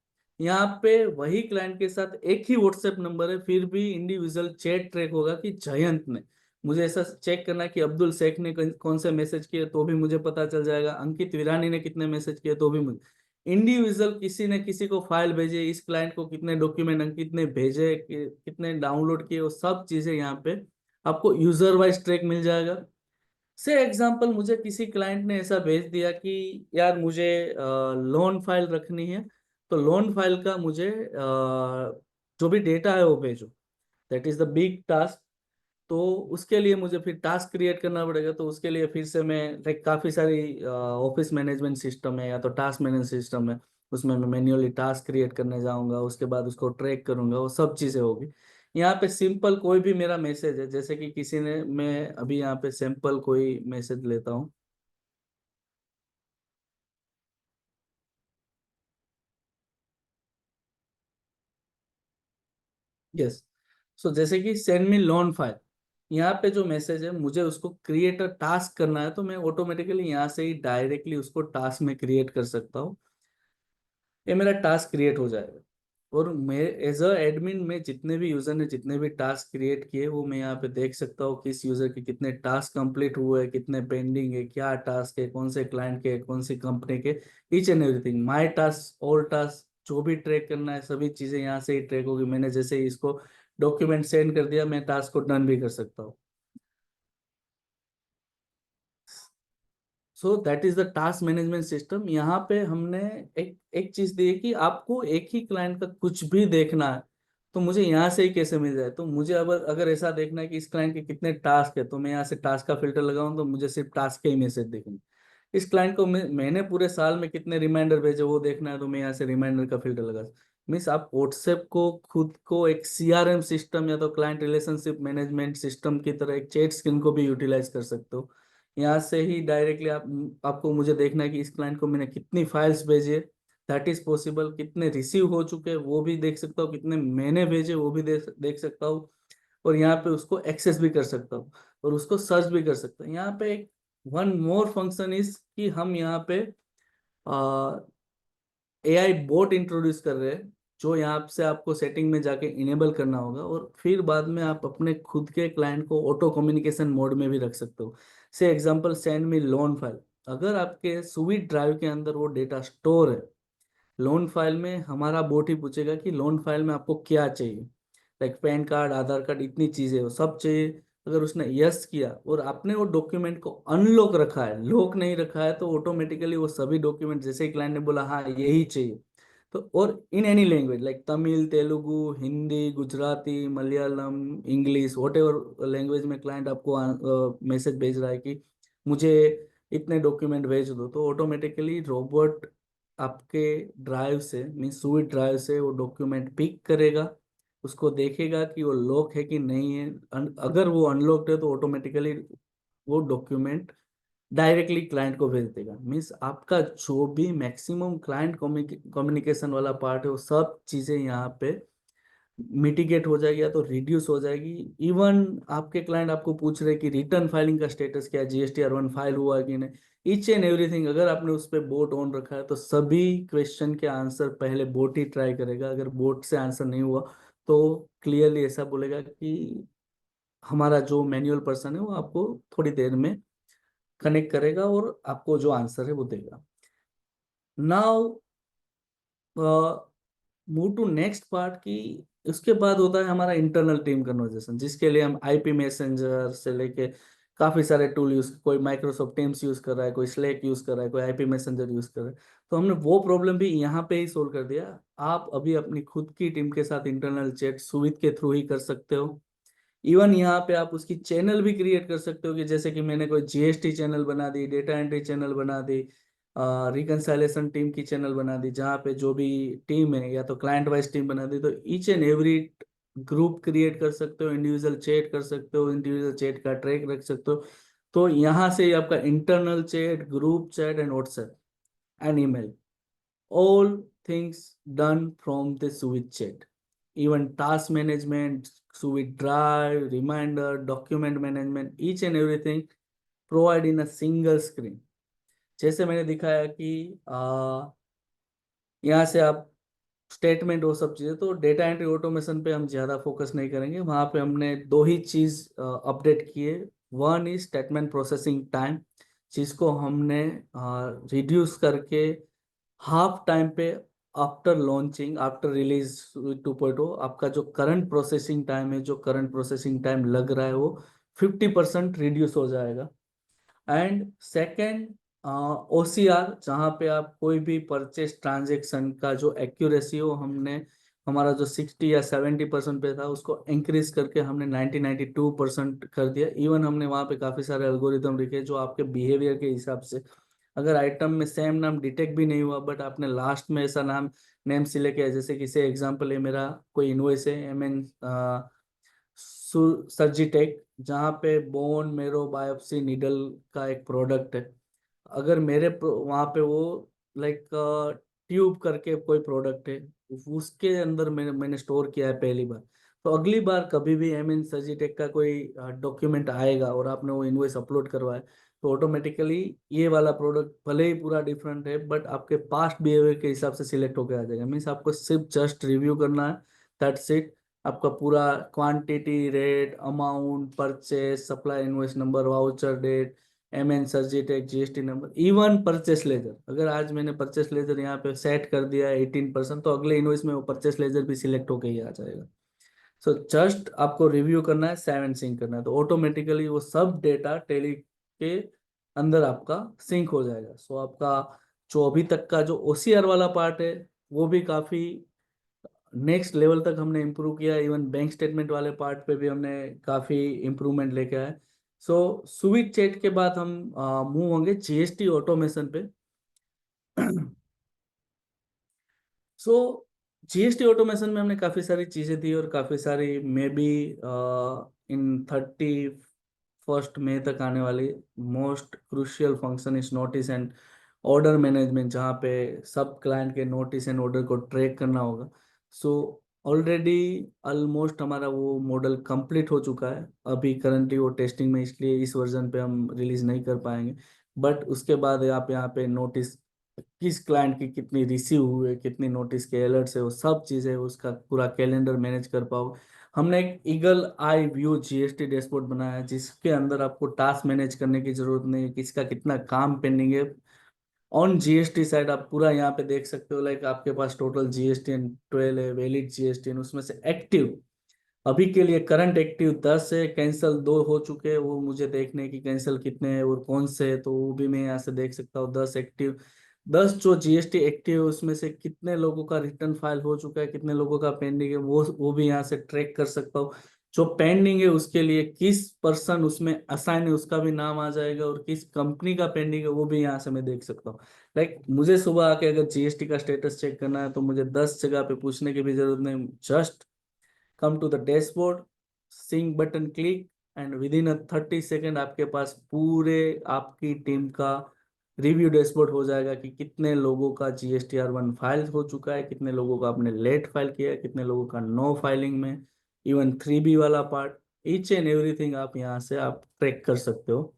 यहाँ पे वही क्लाइंट के साथ एक ही व्हाट्सएप नंबर है, फिर भी इंडिविजुअल चैट ट्रैक होगा कि जयंत ने, मुझे ऐसा चेक करना है कि अब्दुल शेख ने कौन से मैसेज किए तो भी मुझे पता चल जाएगा, अंकित विरानी ने कितने मैसेज किए तो भी मुझे, इंडिविजुअल किसी ने किसी को फाइल भेजे, इस क्लाइंट को कितने डॉक्यूमेंट अंकित ने भेजे, कितने डाउनलोड किए, वो सब चीजें यहाँ पे आपको यूजर वाइज ट्रैक मिल जाएगा। से एग्जांपल मुझे किसी क्लाइंट ने ऐसा भेज दिया कि यार मुझे लोन फाइल रखनी है, तो लोन फाइल का मुझे जो भी डेटा है वो भेजो, that is the big task. तो उसके लिए मुझे फिर टास्क क्रिएट करना पड़ेगा, तो उसके लिए फिर से मैं लाइक काफ़ी सारी ऑफिस मैनेजमेंट सिस्टम है या तो टास्क मैनेजमेंट सिस्टम है, उसमें मैं मैन्युअली टास्क क्रिएट करने जाऊंगा, उसके बाद उसको ट्रैक करूंगा, वो सब चीज़ें होगी। यहाँ पे सिंपल कोई भी मेरा मैसेज है, जैसे कि किसी ने, मैं अभी यहाँ पे सिंपल कोई मैसेज लेता हूँ। यस। सो जैसे कि सेंड मी लोन फाइल, यहाँ पे जो मैसेज है मुझे उसको क्रिएट अ टास्क करना है, तो मैं ऑटोमेटिकली यहाँ से ही डायरेक्टली उसको टास्क में क्रिएट कर सकता हूँ, ये मेरा टास्क क्रिएट हो जाएगा। और मैं एज अ एडमिन में जितने भी यूजर ने जितने भी टास्क क्रिएट किए वो मैं यहाँ पे देख सकता हूँ, किस यूजर के कितने टास्क कंप्लीट हुए, कितने पेंडिंग है, क्या टास्क है, कौन से क्लाइंट के, कौन सी कंपनी के, each and everything, my task, all task, जो भी ट्रैक करना है सभी चीजें यहाँ से ही ट्रैक होगी। मैंने जैसे ही इसको डॉक्यूमेंट सेंड कर दिया, मैं टास्क को डन भी कर सकता हूँ। सो that is the task management system. यहाँ पे हमने एक एक चीज दी है कि आपको एक ही क्लाइंट का कुछ भी देखना है तो मुझे यहाँ से ही कैसे मिल जाए। तो मुझे अब अगर ऐसा देखना है कि इस क्लाइंट के कितने टास्क है, तो मैं यहाँ से टास्क का फिल्टर लगाऊं तो मुझे सिर्फ टास्क के ही मैसेज देखेंगे। इस क्लाइंट को मैंने पूरे साल में कितने रिमाइंडर भेजे वो देखना है, तो मैं यहाँ से रिमाइंडर का फिल्टर लगा। मीन्स आप व्हाट्सएप को खुद को एक सीआरएम सिस्टम या तो क्लाइंट रिलेशनशिप मैनेजमेंट सिस्टम की तरह एक चैट स्क्रीन को भी यूटिलाइज कर सकते हो। यहाँ से ही डायरेक्टली आपको मुझे देखना है कि इस क्लाइंट को मैंने कितनी फाइल्स भेजी है, दैट इज पॉसिबल, कितने रिसीव हो चुके हैं वो भी देख सकता हूँ, कितने मैंने भेजे वो भी देख सकता हूँ। और यहाँ पे उसको एक्सेस भी कर सकता हूँ और उसको सर्च भी कर सकता हूँ। यहाँ पे वन मोर फंक्शन इज कि हम यहाँ पे एआई बोट इंट्रोड्यूस कर रहे हैं, जो यहाँ से आपको सेटिंग में जाके इनेबल करना होगा और फिर बाद में आप अपने खुद के क्लाइंट को ऑटो कम्युनिकेशन मोड में भी रख सकते हो। से example send me loan file, अगर आपके सुविट ड्राइव के अंदर वो डेटा स्टोर है, लोन फाइल में हमारा बोट ही पूछेगा कि लोन फाइल में आपको क्या चाहिए, लाइक पैन कार्ड, आधार कार्ड, इतनी चीजें वो सब चाहिए। अगर उसने यस किया और आपने वो डॉक्यूमेंट को अनलॉक रखा है, लॉक नहीं रखा है, तो ऑटोमेटिकली वो सभी डॉक्यूमेंट जैसे ही क्लाइंट ने बोला हाँ यही चाहिए, तो और in any language like Tamil, Telugu, Hindi, Gujarati, Malayalam, English, what ever language में क्लाइंट आपको मैसेज भेज रहा है कि मुझे इतने डॉक्यूमेंट भेज दो, तो ऑटोमेटिकली रोबोट आपके ड्राइव से मीन्स स्वीट ड्राइव से वो डॉक्यूमेंट पिक करेगा, उसको देखेगा कि वो लॉक है कि नहीं है। अगर वो अनलॉक्ड है तो ऑटोमेटिकली वो डॉक्यूमेंट डायरेक्टली क्लाइंट को भेज देगा। मीन्स आपका जो भी मैक्सिमम क्लाइंट कम्युनिकेशन वाला पार्ट है वो सब चीज़ें यहाँ पे मिटिगेट हो जाएगी या तो रिड्यूस हो जाएगी। इवन आपके क्लाइंट आपको पूछ रहे कि रिटर्न फाइलिंग का स्टेटस क्या है, GSTR1 फाइल हुआ कि नहीं, ईच एंड एवरीथिंग अगर आपने उस पर बोट ऑन रखा है तो सभी क्वेश्चन के आंसर पहले बोट ही ट्राई करेगा। अगर बोट से आंसर नहीं हुआ तो क्लियरली ऐसा बोलेगा कि हमारा जो मैनुअल पर्सन है वो आपको थोड़ी देर में कनेक्ट करेगा और आपको जो आंसर है वो देगा। Now move to next part की, उसके बाद होता है हमारा इंटरनल टीम कन्वर्जेशन, जिसके लिए हम आईपी मैसेंजर से लेके काफी सारे टूल यूज, कोई माइक्रोसॉफ्ट टीम्स यूज कर रहा है, कोई स्लैक यूज कर रहा है, कोई आईपी मैसेंजर यूज कर रहा है, तो हमने वो प्रॉब्लम भी यहाँ पे ही सोल्व कर दिया। आप अभी अपनी खुद की टीम के साथ इंटरनल चैट सुविध के थ्रू ही कर सकते हो। इवन यहाँ पे आप उसकी चैनल भी क्रिएट कर सकते हो कि जैसे कि मैंने कोई जीएसटी चैनल बना दी, डेटा एंट्री चैनल बना दी, रिकंसाइलेशन टीम की चैनल बना दी, जहाँ पे जो भी टीम है या तो क्लाइंट वाइज टीम बना दी, तो each and every group create कर सकते हो, इंडिविजुअल चैट कर सकते हो, इंडिविजुअल चैट का ट्रैक रख सकते हो। तो यहाँ से आपका internal chat, group chat and WhatsApp and email, all things done from the Suite chat. Even task management, Suite Drive, reminder, document management, each and everything provide in a single screen. जैसे मैंने दिखाया कि यहाँ से आप स्टेटमेंट वो सब चीज़ें, तो डेटा एंट्री ऑटोमेशन पे हम ज़्यादा फोकस नहीं करेंगे, वहाँ पे हमने दो ही चीज़ अपडेट किए। One is statement processing time, जिसको हमने रिड्यूस करके हाफ टाइम पे आफ्टर लॉन्चिंग, आफ्टर रिलीज 2.0, आपका जो करंट प्रोसेसिंग टाइम है, जो करंट प्रोसेसिंग टाइम लग रहा है वो 50% रिड्यूस हो जाएगा। एंड सेकेंड, OCR, जहाँ पे आप कोई भी परचेस ट्रांजेक्शन का जो एक्यूरेसी हो, हमने हमारा जो 60 या 70% पे था उसको इंक्रीज करके हमने 92% कर दिया। इवन हमने वहाँ पे काफ़ी सारे एल्गोरिदम लिखे जो आपके बिहेवियर के हिसाब से, अगर आइटम में सेम नाम डिटेक्ट भी नहीं हुआ बट आपने लास्ट में ऐसा नेम सिलेक्ट किया, जैसे कि से एग्जांपल है मेरा कोई इनवॉइस है MN सर्जिटेक, जहाँ पे बोन मेरो बायोप्सी नीडल का एक प्रोडक्ट है, अगर मेरे वहाँ पे वो लाइक ट्यूब करके कोई प्रोडक्ट है, उसके अंदर मैंने स्टोर किया है पहली बार, तो अगली बार कभी भी MN सर्जिटेक का कोई डॉक्यूमेंट आएगा और आपने वो इनवॉइस अपलोड करवाया, तो ऑटोमेटिकली ये वाला प्रोडक्ट भले ही पूरा डिफरेंट है बट आपके पास्ट बिहेवियर के हिसाब से सिलेक्ट होकर आ जाएगा। मीन्स आपको सिर्फ जस्ट रिव्यू करना है, दैट्स इट। आपका पूरा quantity, rate, amount, purchase, supply invoice number, voucher date, MN Surgitech, GST number, even purchase ledger, अगर आज मैंने परचेस लेजर यहाँ पे सेट कर दिया है 18%, तो अगले इनवॉइस में वो परचेस लेजर भी सिलेक्ट होकर ही आ जाएगा। सो जस्ट आपको रिव्यू करना है, 7 सिंक करना है, तो ऑटोमेटिकली वो सब डेटा टेली के अंदर आपका सिंक हो जाएगा। सो आपका जो अभी तक का जो OCR वाला पार्ट है वो भी काफी नेक्स्ट लेवल तक हमने इम्प्रूव किया। इवन बैंक स्टेटमेंट वाले पार्ट पे भी हमने काफी इम्प्रूवमेंट लेके आए। सो स्वीट चैट के बाद हम मूव होंगे GST ऑटोमेशन पे। सो GST ऑटोमेशन में हमने काफ़ी सारी चीज़ें दी और काफ़ी सारी मे बी इन 31 मई तक आने वाली most crucial function is notice and order management, जहाँ पे सब क्लाइंट के नोटिस एंड ऑर्डर को ट्रैक करना होगा। सो ऑलरेडी ऑलमोस्ट हमारा वो मॉडल कंप्लीट हो चुका है। अभी करंटली वो टेस्टिंग में, इसलिए इस वर्जन पे हम रिलीज नहीं कर पाएंगे। बट उसके बाद आप यहाँ पे नोटिस किस क्लाइंट की कितनी रिसीव हुए, कितनी नोटिस के अलर्ट्स है, वो सब चीज़ें उसका पूरा कैलेंडर मैनेज कर पाओ। हमने एक eagle eye view GST dashboard बनाया है, जिसके अंदर आपको टास्क मैनेज करने की जरूरत नहीं है, किसका कितना काम पेंडिंग है। ऑन जीएसटी साइड आप पूरा यहाँ पे देख सकते हो, लाइक आपके पास टोटल जीएसटी 12 है, वैलिड जीएसटी, उसमें से एक्टिव अभी के लिए करंट एक्टिव 10 है, कैंसल 2 हो चुके हैं। वो मुझे देखने की कैंसल कितने हैं और कौन से है, तो वो भी मैं यहाँ से देख सकता हूँ। 10 एक्टिव, 10 जो जीएसटी एक्टिव है उसमें से कितने लोगों का रिटर्न फाइल हो चुका है, कितने लोगों का पेंडिंग है, वो भी यहाँ से ट्रैक कर सकता हूँ। जो पेंडिंग है उसके लिए किस पर्सन उसमें असाइन है उसका भी नाम आ जाएगा, और किस कंपनी का पेंडिंग है वो भी यहाँ से मैं देख सकता हूँ। लाइक मुझे सुबह आके अगर जीएसटी का स्टेटस चेक करना है तो मुझे 10 जगह पे पूछने की भी जरूरत नहीं। Just come to the dashboard, sync button click, and with in 30 second आपके पास पूरे आपकी टीम का रिव्यू डैशबोर्ड हो जाएगा कि कितने लोगों का GSTR1 फाइल हो चुका है, कितने लोगों का आपने लेट फाइल किया है, कितने लोगों का नो फाइलिंग में, इवन 3B वाला पार्ट, ईच एंड एवरीथिंग आप यहाँ से आप ट्रैक कर सकते हो।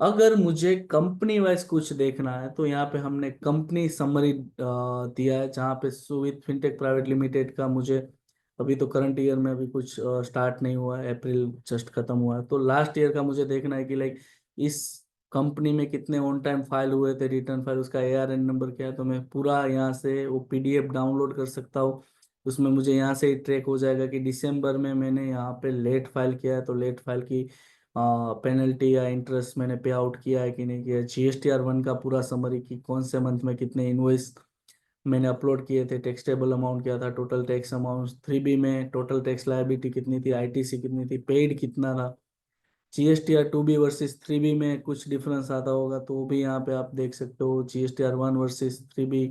अगर मुझे कंपनी वाइज कुछ देखना है तो यहाँ पे हमने कंपनी समरी दिया है, जहाँ पे सुविध फिनटेक प्राइवेट लिमिटेड का मुझे अभी तो करंट ईयर में अभी कुछ स्टार्ट नहीं हुआ है, अप्रैल जस्ट खत्म हुआ है, तो लास्ट ईयर का मुझे देखना है कि लाइक इस कंपनी में कितने ऑन टाइम फाइल हुए थे, रिटर्न फाइल, उसका ARN नंबर क्या है। तो मैं पूरा यहाँ से वो PDF डाउनलोड कर सकता हूँ। उसमें मुझे यहाँ से ही ट्रैक हो जाएगा कि दिसंबर में मैंने यहाँ पे लेट फाइल किया है तो लेट फाइल की पेनल्टी या इंटरेस्ट मैंने पे आउट किया है कि नहीं किया। GSTR1 का पूरा समरी कि कौन से मंथ में कितने इनवॉइस मैंने अपलोड किए थे, टैक्सेबल अमाउंट क्या था, टोटल टैक्स अमाउंट, 3B में टोटल टैक्स लायबिलिटी कितनी थी, ITC कितनी थी, पेड कितना था। GSTR 2B वर्सेस 3B में कुछ डिफरेंस आता होगा तो वो भी यहाँ पे आप देख सकते हो। GSTR1 versus 3B,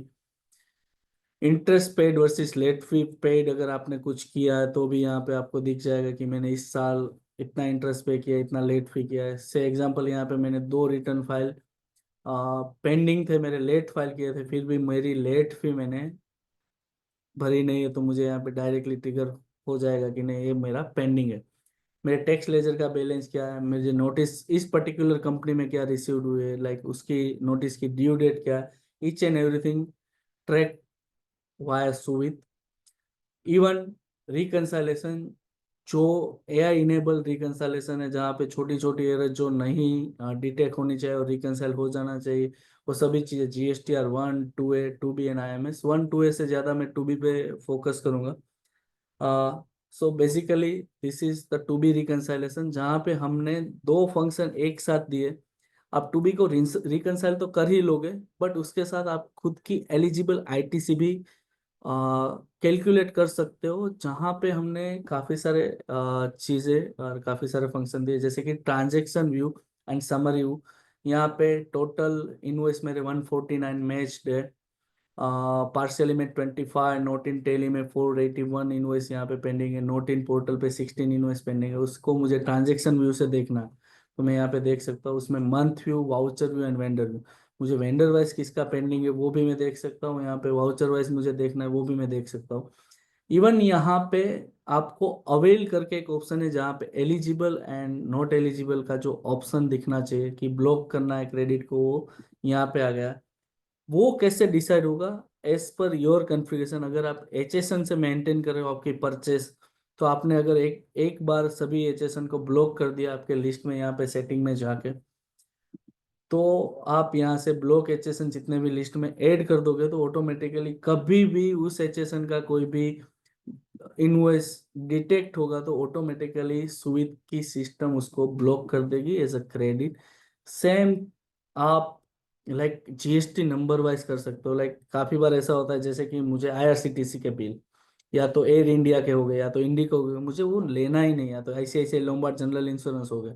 interest paid versus late fee paid, अगर आपने कुछ किया है तो भी यहाँ पे आपको दिख जाएगा कि मैंने इस साल इतना इंटरेस्ट पे किया, इतना लेट फी किया है। से एग्जांपल यहाँ पे मैंने 2 रिटर्न फाइल पेंडिंग थे, मेरे लेट फाइल किए थे, फिर भी मेरी लेट फी मैंने भरी नहीं है, तो मुझे यहाँ पे डायरेक्टली ट्रिगर हो जाएगा कि नहीं ये मेरा पेंडिंग है। मेरे टैक्स लेजर का बैलेंस क्या है, मुझे नोटिस इस पर्टिकुलर कंपनी में क्या रिसीव्ड हुए, लाइक उसकी नोटिस की ड्यू डेट क्या है, each and everything track via Suvit. Even reconciliation, जो AI इनेबल रिकंसाइलेशन है, जहाँ पे छोटी छोटी एरर जो नहीं डिटेक्ट होनी चाहिए और रिकंसाइल हो जाना चाहिए, वो सभी चीज़ें GSTR1, 2A, 2B and IMS 1, 2A से ज़्यादा मैं 2B पे फोकस करूँगा। So basically this is the 2B रिकंसाइलेशन, जहाँ पे हमने 2 फंक्शन एक साथ दिए। आप 2B को रिकंसाइल तो कर ही लोगे, बट उसके साथ आप खुद की एलिजिबल ITC भी कैलकुलेट कर सकते हो, जहाँ पे हमने काफ़ी सारे चीज़ें और काफ़ी सारे फंक्शन दिए, जैसे कि transaction view and summary view. यहाँ पे टोटल इनवॉइस मेरे 149 मैच्ड है, पार्शियली में 25, नोट इन टेली में 481 इनवॉइस यहाँ पे पेंडिंग है, नोट इन पोर्टल पे 16 इनवॉइस पेंडिंग है। उसको मुझे ट्रांजैक्शन व्यू से देखना है तो मैं यहाँ पे देख सकता हूँ। उसमें month view, voucher view and vendor view, मुझे वेंडर वाइज किसका पेंडिंग है वो भी मैं देख सकता हूँ। यहाँ पे वाउचर वाइज मुझे देखना है वो भी मैं देख सकता हूँ। इवन यहाँ पे आपको अवेल करके एक ऑप्शन है, जहाँ पे एलिजिबल एंड नॉट एलिजिबल का जो ऑप्शन दिखना चाहिए कि ब्लॉक करना है क्रेडिट को, वो यहाँ पे आ गया। वो कैसे डिसाइड होगा, एज पर योर कॉन्फ़िगरेशन। अगर आप HSN से मेंटेन कर रहे हो आपकी परचेस, तो आपने अगर एक एक बार सभी HSN को ब्लॉक कर दिया आपके लिस्ट में, यहाँ पे सेटिंग में जाके, तो आप यहाँ से ब्लॉक HSN जितने भी लिस्ट में ऐड कर दोगे तो ऑटोमेटिकली कभी भी उस HSN का कोई भी इनवॉइस डिटेक्ट होगा तो ऑटोमेटिकली सुविध की सिस्टम उसको ब्लॉक कर देगी एज अ क्रेडिट। सेम आप लाइक GST नंबर वाइज कर सकते हो। लाइक काफी बार ऐसा होता है, जैसे कि मुझे IRCTC के बिल या तो एयर इंडिया के हो गए या तो इंडिको हो गए, मुझे वो लेना ही नहीं, या तो ICICI लोम्बार्ड जनरल इंश्योरेंस हो गए,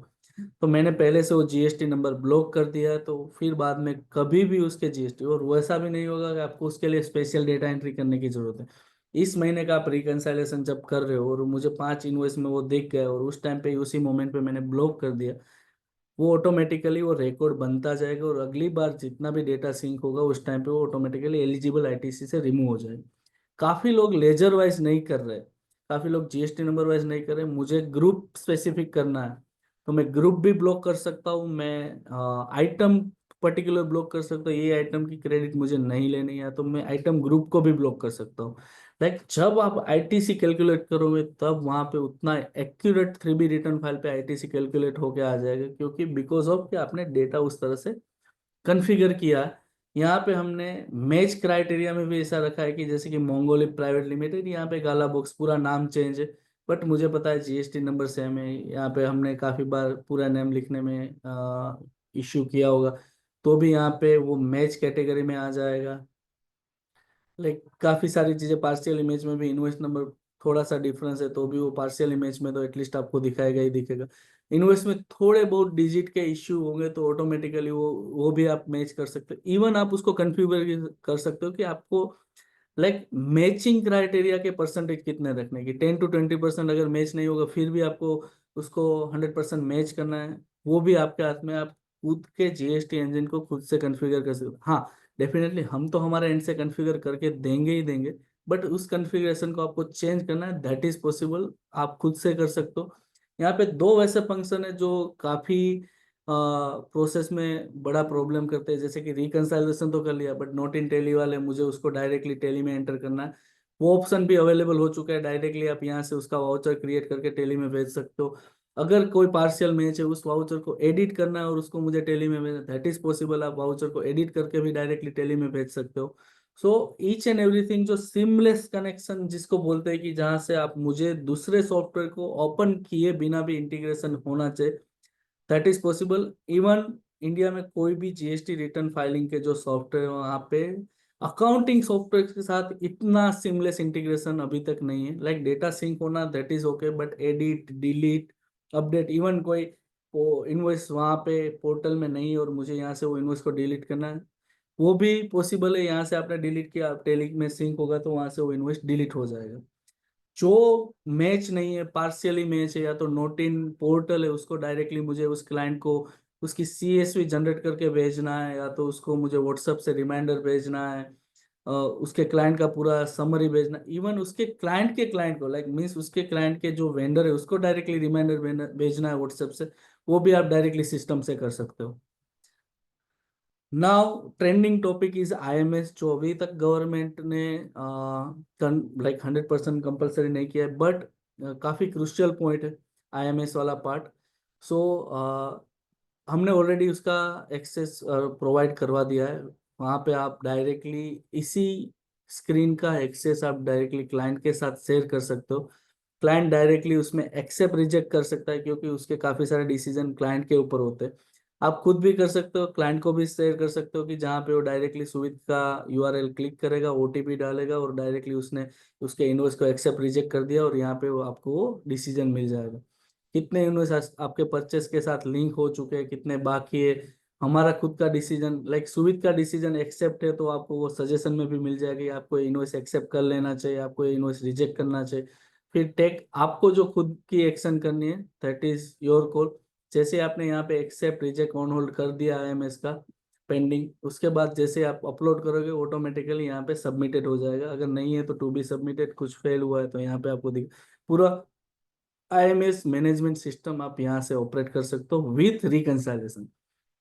तो मैंने पहले से वो GST नंबर ब्लॉक कर दिया है, तो फिर बाद में कभी भी उसके GST, और वैसा भी नहीं होगा कि आपको उसके लिए स्पेशल डेटा एंट्री करने की जरूरत है। इस महीने का आप रिकंसाइलेशन जब कर रहे हो और मुझे 5 इनवॉइस में वो दिख गया और उस टाइम पे उसी मोमेंट पे मैंने ब्लॉक कर दिया, वो ऑटोमेटिकली वो रिकॉर्ड बनता जाएगा और अगली बार जितना भी डेटा सिंक होगा उस टाइम पे वो ऑटोमेटिकली एलिजिबल ITC से रिमूव हो जाएगा। काफी लोग लेजर वाइज नहीं कर रहे, काफी लोग जीएसटी नंबर वाइज नहीं कर रहे, मुझे ग्रुप स्पेसिफिक करना है, तो मैं ग्रुप भी ब्लॉक कर सकता हूँ, मैं आइटम पर्टिकुलर ब्लॉक कर सकता हूँ, ये आइटम की क्रेडिट मुझे नहीं लेनी है तो मैं आइटम ग्रुप को भी ब्लॉक कर सकता हूँ। लाइक जब आप आईटीसी कैलकुलेट करोगे तब वहां पे उतना एक्यूरेट 3B रिटर्न फाइल पे आईटीसी कैलकुलेट होके आ जाएगा, क्योंकि बिकॉज ऑफ कि आपने डेटा उस तरह से कॉन्फ़िगर किया। यहाँ पे हमने मैच क्राइटेरिया में भी ऐसा रखा है कि जैसे कि मोंगोलिप प्राइवेट लिमिटेड, यहाँ पे काला बॉक्स पूरा नाम चेंज है, बट मुझे पता है जीएसटी नंबर सेम है, यहाँ पे हमने काफी बार पूरा नेम लिखने में इश्यू किया होगा, तो भी यहाँ पे वो मैच कैटेगरी में आ जाएगा। लाइक काफी सारी चीजें पार्शियल इमेज में भी इनवॉइस नंबर थोड़ा सा डिफरेंस है, तो भी वो पार्शियल इमेज में तो एटलीस्ट आपको दिखाएगा ही दिखेगा। इनवॉइस में थोड़े बहुत डिजिट के इश्यू होंगे तो ऑटोमेटिकली वो भी आप मैच कर सकते हो, इवन आप उसको कन्फिगर कर सकते हो कि आपको लाइक मैचिंग क्राइटेरिया के परसेंटेज कितने रखने की, 10 to 20% अगर मैच नहीं होगा फिर भी आपको उसको 100% मैच करना है, वो भी आपके हाथ में, आप खुद के जीएसटी इंजन को खुद से कॉन्फ़िगर कर सकते हो। हाँ, डेफिनेटली हम तो हमारे एंड से कॉन्फ़िगर करके देंगे ही देंगे, बट उस कॉन्फ़िगरेशन को आपको चेंज करना है, दैट इज पॉसिबल, आप खुद से कर सकते हो। यहाँ पे दो वैसे फंक्शन है जो काफी प्रोसेस में बड़ा प्रॉब्लम करते हैं, जैसे कि रिकंसाइलेशन तो कर लिया बट नॉट इन टेली वाले, मुझे उसको डायरेक्टली टेली में एंटर करना है, वो ऑप्शन भी अवेलेबल हो चुका है, डायरेक्टली आप यहाँ से उसका वाउचर क्रिएट करके टेली में भेज सकते हो। अगर कोई पार्शियल मैच है उस वाउचर को एडिट करना है और उसको मुझे टेली में भेजना, दैट इज पॉसिबल, आप वाउचर को एडिट करके भी डायरेक्टली टेली में भेज सकते हो। सो ईच एंड एवरीथिंग जो सिमलेस कनेक्शन जिसको बोलते हैं कि जहां से आप मुझे दूसरे सॉफ्टवेयर को ओपन किए बिना भी इंटीग्रेशन होना चाहिए, that is possible. Even India में कोई भी जीएसटी रिटर्न फाइलिंग के जो सॉफ्टवेयर है वहाँ पे अकाउंटिंग सॉफ्टवेयर के साथ इतना सिमलेस इंटीग्रेशन अभी तक नहीं है। लाइक डेटा सिंक होना that is okay, but edit delete update, even कोई वो इनवॉइस वहाँ पे पोर्टल में नहीं और मुझे यहाँ से वो इनवॉइस को डिलीट करना है, वो भी पॉसिबल है। यहाँ से आपने डिलीट किया, टेली में सिंक होगा तो वहाँ से वो इनवॉइस डिलीट हो जाएगा। जो मैच नहीं है, पार्शियली मैच है या तो नोट इन पोर्टल है, उसको डायरेक्टली मुझे उस क्लाइंट को उसकी सीएसवी जनरेट करके भेजना है, या तो उसको मुझे व्हाट्सएप से रिमाइंडर भेजना है, उसके क्लाइंट का पूरा समरी भेजना, इवन उसके क्लाइंट के क्लाइंट को लाइक मीन्स उसके क्लाइंट के जो वेंडर है उसको डायरेक्टली रिमाइंडर भेजना है व्हाट्सएप से, वो भी आप डायरेक्टली सिस्टम से कर सकते हो। Now trending topic is IMS, जो अभी तक गवर्नमेंट ने लाइक 100% कंपलसरी नहीं किया है, बट काफी क्रुशियल पॉइंट है आईएमएस वाला पार्ट। सो हमने ऑलरेडी उसका एक्सेस प्रोवाइड करवा दिया है, वहाँ पे आप डायरेक्टली इसी स्क्रीन का एक्सेस आप डायरेक्टली क्लाइंट के साथ शेयर कर सकते हो। क्लाइंट डायरेक्टली उसमें एक्सेप्ट रिजेक्ट कर सकता है, क्योंकि उसके काफी सारे डिसीजन क्लाइंट के ऊपर होते हैं। आप खुद भी कर सकते हो, क्लाइंट को भी शेयर कर सकते हो कि जहाँ पे वो डायरेक्टली सुविध का यूआरएल क्लिक करेगा, ओटीपी डालेगा और डायरेक्टली उसने उसके इनवॉइस को एक्सेप्ट रिजेक्ट कर दिया और यहाँ पे वो आपको वो डिसीजन मिल जाएगा। कितने इनवॉइस आपके परचेस के साथ लिंक हो चुके हैं, कितने बाकी है, हमारा खुद का डिसीजन लाइक सुविध का डिसीजन एक्सेप्ट है तो आपको वो सजेशन में भी मिल जाएगा कि आपको इनवॉइस एक्सेप्ट कर लेना चाहिए, आपको इनवॉइस रिजेक्ट करना चाहिए। फिर टेक आपको जो खुद की एक्शन करनी है, दैट इज योर कॉल। जैसे आपने यहाँ पे एक्सेप्ट रिजेक्ट ऑन होल्ड कर दिया आईएमएस का पेंडिंग, उसके बाद जैसे आप अपलोड करोगे ऑटोमेटिकली यहाँ पे सबमिटेड हो जाएगा, अगर नहीं है तो टू बी सबमिटेड, कुछ फेल हुआ है तो यहाँ पे आपको दिख पूरा आईएमएस मैनेजमेंट सिस्टम आप यहाँ से ऑपरेट कर सकते हो विथ रिकंसाइलेशन,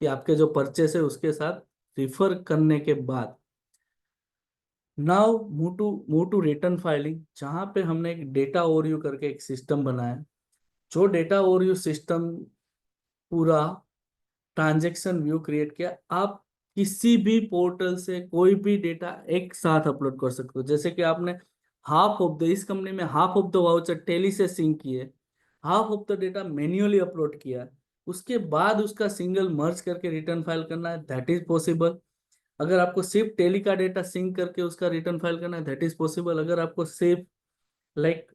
कि आपके जो परचेस है उसके साथ रिफर करने के बाद। Now move to return filing, जहाँ पे हमने एक डेटा ओवरव्यू करके एक सिस्टम बनाया है। जो डेटा ओवरव्यू सिस्टम पूरा ट्रांजैक्शन व्यू क्रिएट किया, आप किसी भी पोर्टल से कोई भी डेटा एक साथ अपलोड कर सकते हो। जैसे कि आपने हाफ ऑफ द इस कंपनी में half of the voucher Tally से सिंक किए, half of the data manually upload किया, उसके बाद उसका सिंगल मर्ज करके रिटर्न फाइल करना है, दैट इज पॉसिबल। अगर आपको सिर्फ टेली का डेटा सिंक करके उसका रिटर्न फाइल करना है, दैट इज पॉसिबल। अगर आपको सिर्फ लाइक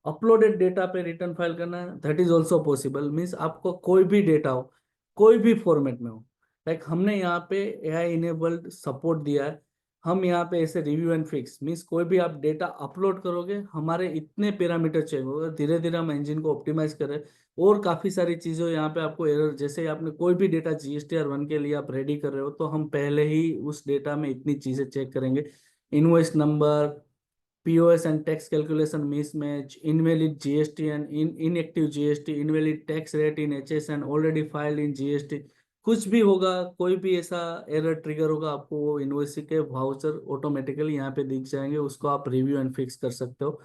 अपलोडेड डेटा पे रिटर्न फाइल करना है, that is also possible. Means आपको कोई भी डेटा हो, कोई भी फॉर्मेट में हो, लाइक हमने यहाँ पे एआई इनेबल्ड सपोर्ट दिया है। हम यहाँ पे ऐसे रिव्यू एंड फिक्स मीन्स कोई भी आप डेटा अपलोड करोगे हमारे इतने पैरामीटर चेक होगा, धीरे धीरे हम इंजन को ऑप्टिमाइज करें और काफी सारी चीजों यहाँ पे आपको एरर, जैसे आपने कोई भी डेटा जीएसटीआर 1 के लिए आप रेडी कर रहे हो तो हम पहले ही उस डेटा में इतनी चीजें चेक करेंगे, invoice number, POS and tax calculation mismatch, invalid GST and inactive GST, invalid tax rate in HSN already filed in GST, कुछ भी होगा, कोई भी ऐसा एरर ट्रिगर होगा, आपको वो इनवॉइस के वाउचर ऑटोमेटिकली यहाँ पे दिख जाएंगे, उसको आप रिव्यू एंड फिक्स कर सकते हो।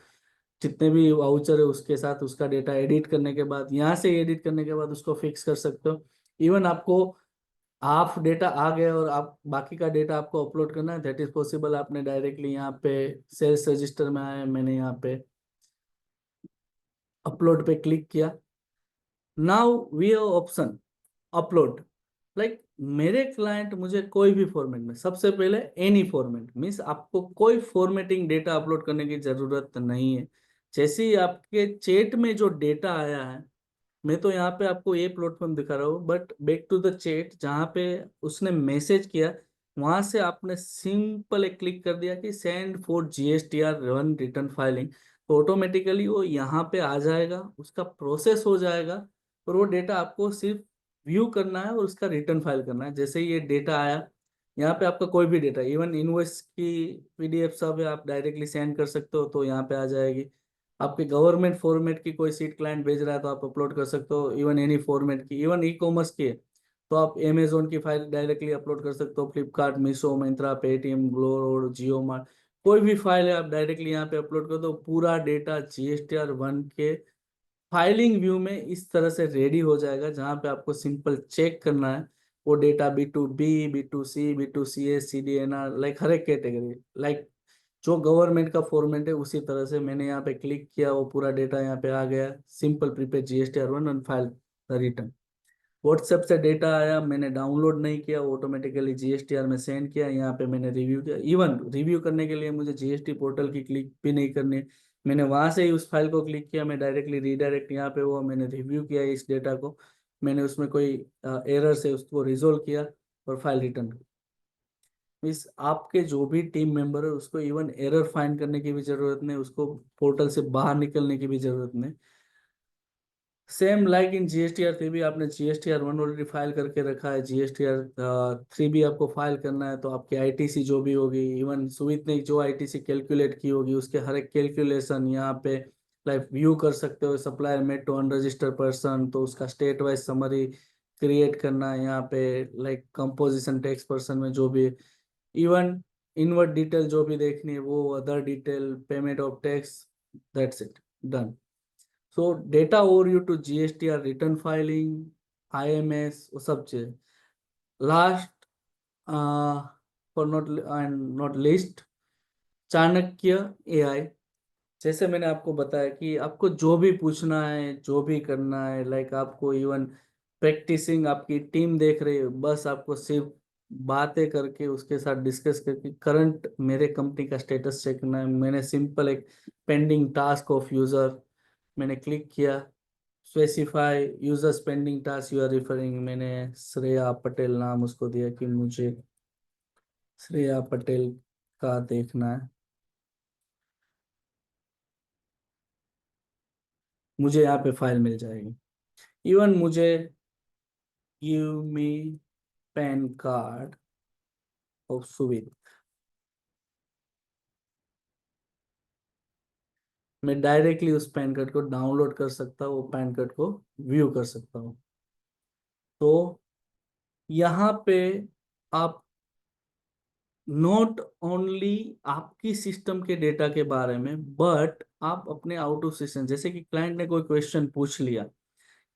जितने भी वाउचर है उसके साथ उसका डेटा एडिट करने के बाद, यहाँ से एडिट करने के बाद उसको फिक्स कर सकते हो। इवन आपको हाफ डेटा आ गया और आप बाकी का डेटा आपको अपलोड करना है, दैट इज पॉसिबल। आपने डायरेक्टली यहाँ पे सेल्स रजिस्टर में आए, मैंने यहाँ पे अपलोड पे क्लिक किया। Now we have option upload. Like मेरे क्लाइंट मुझे कोई भी फॉर्मेट में, सबसे पहले एनी फॉर्मेट मीन्स आपको कोई फॉर्मेटिंग डेटा अपलोड करने की जरूरत नहीं है। जैसे ही आपके चैट में जो डेटा आया है, मैं तो यहाँ पे आपको ये प्लेटफॉर्म दिखा रहा हूँ, but back to the chat जहाँ पे उसने मैसेज किया, वहां से आपने सिंपल एक क्लिक कर दिया कि send for GSTR one return filing, तो ऑटोमेटिकली वो यहाँ पे आ जाएगा, उसका प्रोसेस हो जाएगा और वो डेटा आपको सिर्फ व्यू करना है और उसका रिटर्न फाइल करना है। जैसे ही ये डेटा आया, यहाँ पे आपका कोई भी डेटा, इवन इनवॉइस की PDF सब है, आप डायरेक्टली सेंड कर सकते हो तो यहाँ पे आ जाएगी। आपके गवर्नमेंट फॉर्मेट की कोई सीट क्लाइंट भेज रहा है तो आप अपलोड कर सकते हो, इवन एनी फॉर्मेट की, इवन ई-कॉमर्स की है तो आप अमेजोन की फाइल डायरेक्टली अपलोड कर सकते हो, फ्लिपकार्ट, मीशो, मिंत्रा, पेटीएम, ग्लो, जियो मार्ट, कोई भी फाइल है आप डायरेक्टली यहाँ पे अपलोड कर दो। पूरा डेटा GSTR वन के फाइलिंग व्यू में इस तरह से रेडी हो जाएगा, जहाँ पे आपको सिंपल चेक करना है वो data B2B, B2C, B2CA, CDNR, like हर एक कैटेगरी, लाइक जो गवर्नमेंट का फॉर्मेट है उसी तरह से। मैंने यहाँ पे क्लिक किया, वो पूरा डेटा यहाँ पे आ गया, simple prepaid GSTR one and file the return. WhatsApp से डेटा आया, मैंने डाउनलोड नहीं किया, ऑटोमेटिकली GSTR में सेंड किया, यहाँ पे मैंने रिव्यू किया। इवन रिव्यू करने के लिए मुझे GST पोर्टल की क्लिक भी नहीं करनी है, मैंने वहां से ही उस फाइल को क्लिक किया, मैं डायरेक्टली रीडायरेक्ट यहाँ पे हुआ, मैंने रिव्यू किया इस डेटा को, मैंने उसमें कोई एरर से उसको रिजोल्व किया और फाइल रिटर्न। मीन्स आपके जो भी टीम मेंबर है उसको इवन एरर फाइंड करने की भी जरूरत नहीं, उसको पोर्टल से बाहर निकलने की भी जरूरत नहीं। सेम लाइक इन GSTR3 भी, आपने GSTR वन ऑलरेडी फाइल करके रखा है, GSTR3 भी आपको फाइल करना है, तो आपकी ITC जो भी होगी, इवन सुमित ने जो ITC कैलकुलेट की होगी उसके हर एक कैलकुलेशन यहाँ पे लाइक व्यू कर सकते हो। Supplier made to unregistered person, तो उसका स्टेट वाइज समरी क्रिएट करना है यहाँ पे, लाइक कंपोजिशन टैक्स पर्सन में जो भी, इवन इनवर्ट डिटेल जो भी देखनी है वो, other detail, payment of tax, that's it, done. So data overview to GSTR return filing, IMS, वो सब चीज। Last for not and not least, Chanakya AI। जैसे मैंने आपको बताया कि आपको जो भी पूछना है, जो भी करना है, लाइक आपको इवन प्रैक्टिसिंग, आपकी टीम देख रही है, बस आपको सिर्फ बातें करके उसके साथ डिस्कस करके करंट मेरे कंपनी का स्टेटस चेक करना है। मैंने सिंपल एक पेंडिंग टास्क ऑफ यूजर, मैंने क्लिक किया, specify user pending task you are referring, मैंने श्रेया पटेल नाम उसको दिया कि मुझे श्रेया पटेल का देखना है, मुझे यहाँ पे फाइल मिल जाएगी। इवन मुझे give me PAN card of Suvit, मैं डायरेक्टली उस पैन कार्ड को डाउनलोड कर सकता हूँ, वो पैन कार्ड को व्यू कर सकता हूँ। तो यहाँ पे आप नॉट ओनली आपकी सिस्टम के डेटा के बारे में, बट आप अपने आउट ऑफ सिस्टम, जैसे कि क्लाइंट ने कोई क्वेश्चन पूछ लिया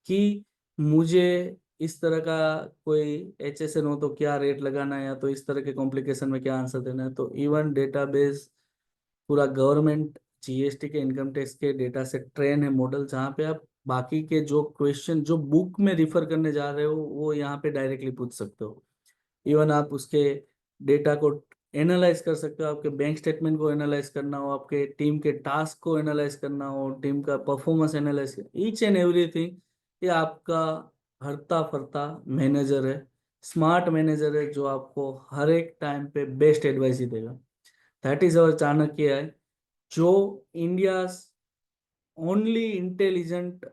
कि मुझे इस तरह का कोई HSN हो तो क्या रेट लगाना है, या तो इस तरह के कॉम्प्लिकेशन में क्या आंसर देना है, तो इवन डेटाबेस पूरा गवर्नमेंट GST के इनकम टैक्स के डेटा से ट्रेन है मॉडल, जहाँ पे आप बाकी के जो क्वेश्चन जो बुक में रिफर करने जा रहे हो वो यहाँ पे डायरेक्टली पूछ सकते हो। इवन आप उसके डेटा को एनालाइज कर सकते हो, आपके बैंक स्टेटमेंट को एनालाइज करना हो, आपके टीम के टास्क को एनालाइज करना हो, टीम का performance analyse, each and everything. ये आपका हरता फरता मैनेजर है, स्मार्ट मैनेजर है, जो आपको हर एक टाइम पे बेस्ट एडवाइस ही देगा। That is our Chanakya AI, जो India only intelligent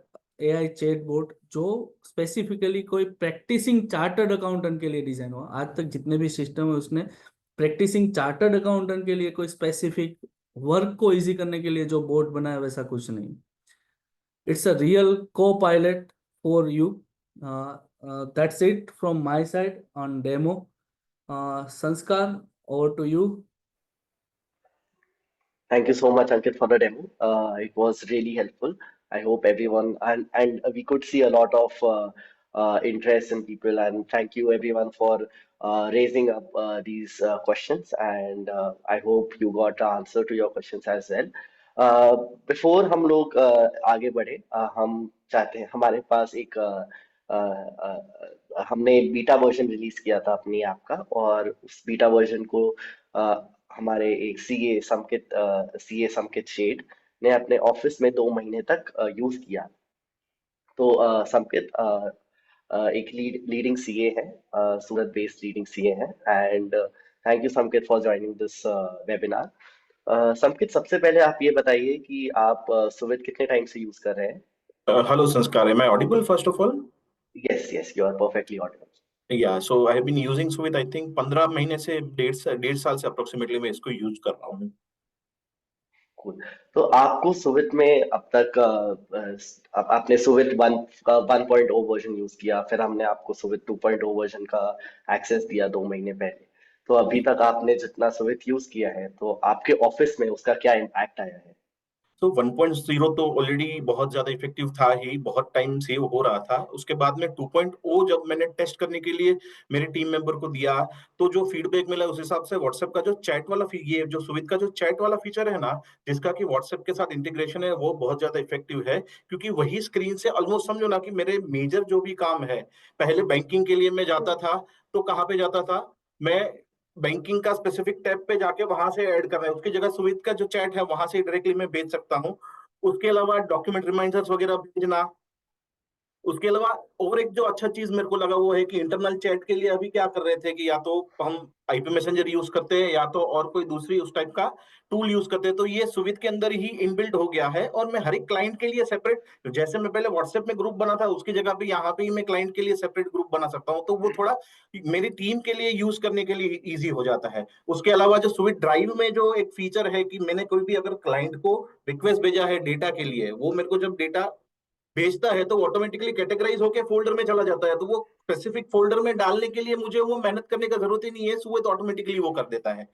AI chatbot, जो स्पेसिफिकली कोई प्रैक्टिसिंग चार्टर्ड अकाउंटेंट के लिए डिजाइन हुआ। आज तक जितने भी सिस्टम है उसने प्रैक्टिसिंग चार्टर्ड अकाउंटेंट के लिए कोई स्पेसिफिक वर्क को इजी करने के लिए जो बोट बनाया वैसा कुछ नहीं। इट्स अ रियल को pilot for you. That's it from my side on demo. संस्कार, over to you. Thank you so much, Ankit, for the demo. It was really helpful. I hope everyone and we could see a lot of interest in people. And thank you everyone for raising up these questions. And I hope you got the answer to your questions as well. Uh, Before हम लोग आगे बढ़े, हम चाहते हैं हमारे पास एक हमने बीटा वर्जन रिलीज किया था अपनी ऐप का, और उस बीटा वर्जन को हमारे एक सीए समकित शेड ने अपने ऑफिस में 2 महीने तक यूज किया। तो समकित एक लीडिंग सीए है, सूरत बेस्ड लीडिंग सीए है। And thank you Samkit for joining this webinar. Samkit, सबसे पहले आप ये बताइए कि आप सुविध कितने टाइम से यूज कर रहे हैं? Hello, Sanskar. Am I audible first of all? Yes yes, you are perfectly audible. Yeah, so I have been using Suvit, I think 15 महीने से 1.5 साल से अप्रोक्सीमेटली मैं इसको यूज कर रहा हूँ। Cool. तो आपको सुविध में अब तक आपने सुविध 1.0 वर्जन यूज किया, फिर हमने आपको सुविध 2.0 वर्जन का एक्सेस दिया 2 महीने पहले। तो अभी तक आपने जितना सुविध यूज किया है, तो आपके ऑफिस में उसका क्या इम्पैक्ट आया है? तो 1.0 तो ऑलरेडी बहुत ज्यादा इफेक्टिव था ही, बहुत टाइम सेव हो रहा था। उसके बाद में 2.0 जब मैंने टेस्ट करने के लिए मेरे टीम मेंबर को दिया, तो जो फीडबैक मिला उस हिसाब से व्हाट्सएप का जो चैट वाला ये जो सुविध का जो चैट वाला फीचर है ना, जिसका कि व्हाट्सएप के साथ इंटीग्रेशन है, वो बहुत ज्यादा इफेक्टिव है। क्योंकि वही स्क्रीन से ऑलमोस्ट समझो ना कि मेरे मेजर जो भी काम है, पहले बैंकिंग के लिए मैं जाता था, तो कहाँ पे जाता था मैं, बैंकिंग का स्पेसिफिक टैब पे जाके वहां से ऐड कर रहा है, उसकी जगह सुविध का जो चैट है वहां से डायरेक्टली मैं भेज सकता हूँ। उसके अलावा डॉक्यूमेंट रिमाइंडर्स वगैरह भेजना। उसके अलावा और एक जो अच्छा चीज मेरे को लगा वो है कि इंटरनल चैट के लिए अभी क्या कर रहे थे कि या तो हम आईपी मैसेंजर यूज करते हैं या तो और कोई दूसरी उस टाइप का टूल यूज करते हैं। तो ये सुविध के अंदर ही इनबिल्ट हो गया है, और मैं हर एक क्लाइंट के लिए सेपरेट, जैसे मैं पहले व्हाट्सएप में ग्रुप बना था उसकी जगह पे यहाँ पे ही मैं क्लाइंट के लिए सेपरेट ग्रुप बना सकता हूँ। तो वो थोड़ा मेरी टीम के लिए यूज करने के लिए इजी हो जाता है। उसके अलावा जो सुविध ड्राइव में जो एक फीचर है कि मैंने कोई भी अगर क्लाइंट को रिक्वेस्ट भेजा है डेटा के लिए, वो मेरे को जब डेटा भेजता है तो ऑटोमेटिकली कैटेगराइज होकर फोल्डर में चला जाता है। तो वो स्पेसिफिक फोल्डर में डालने के लिए मुझे वो मेहनत करने का जरूरत ही नहीं है, सो वो ऑटोमेटिकली वो कर देता है।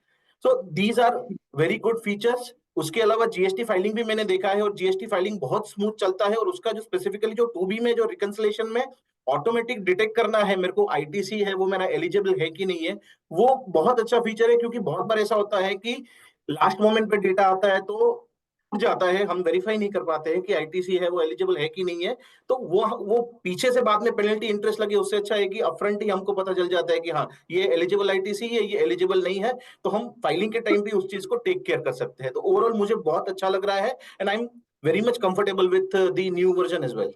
So these are very good features. उसके अलावा जीएसटी फाइलिंग भी मैंने देखा है, और जीएसटी फाइलिंग बहुत स्मूथ चलता है। और उसका जो स्पेसिफिकली जो 2B में जो रिकंसिलेशन में ऑटोमेटिक डिटेक्ट करना है मेरे को आईटीसी है वो मेरा एलिजिबल है कि नहीं है, वो बहुत अच्छा फीचर है। क्योंकि बहुत बार ऐसा होता है कि लास्ट मोमेंट पे डेटा आता है तो जाता है, हम वेरीफाई नहीं कर पाते हैं कि आईटीसी है वो एलिजिबल है कि नहीं है। तो वो पीछे से बाद में पेनल्टी इंटरेस्ट लगे, उससे अच्छा है कि अपफ्रंट ही हमको पता चल जाता है कि हाँ ये एलिजिबल आईटीसी है, ये एलिजिबल नहीं है। तो हम फाइलिंग के टाइम भी उस चीज को टेक केयर कर सकते हैं। तो ओवरऑल मुझे बहुत अच्छा लग रहा है, and I am very much comfortable with the new version as well.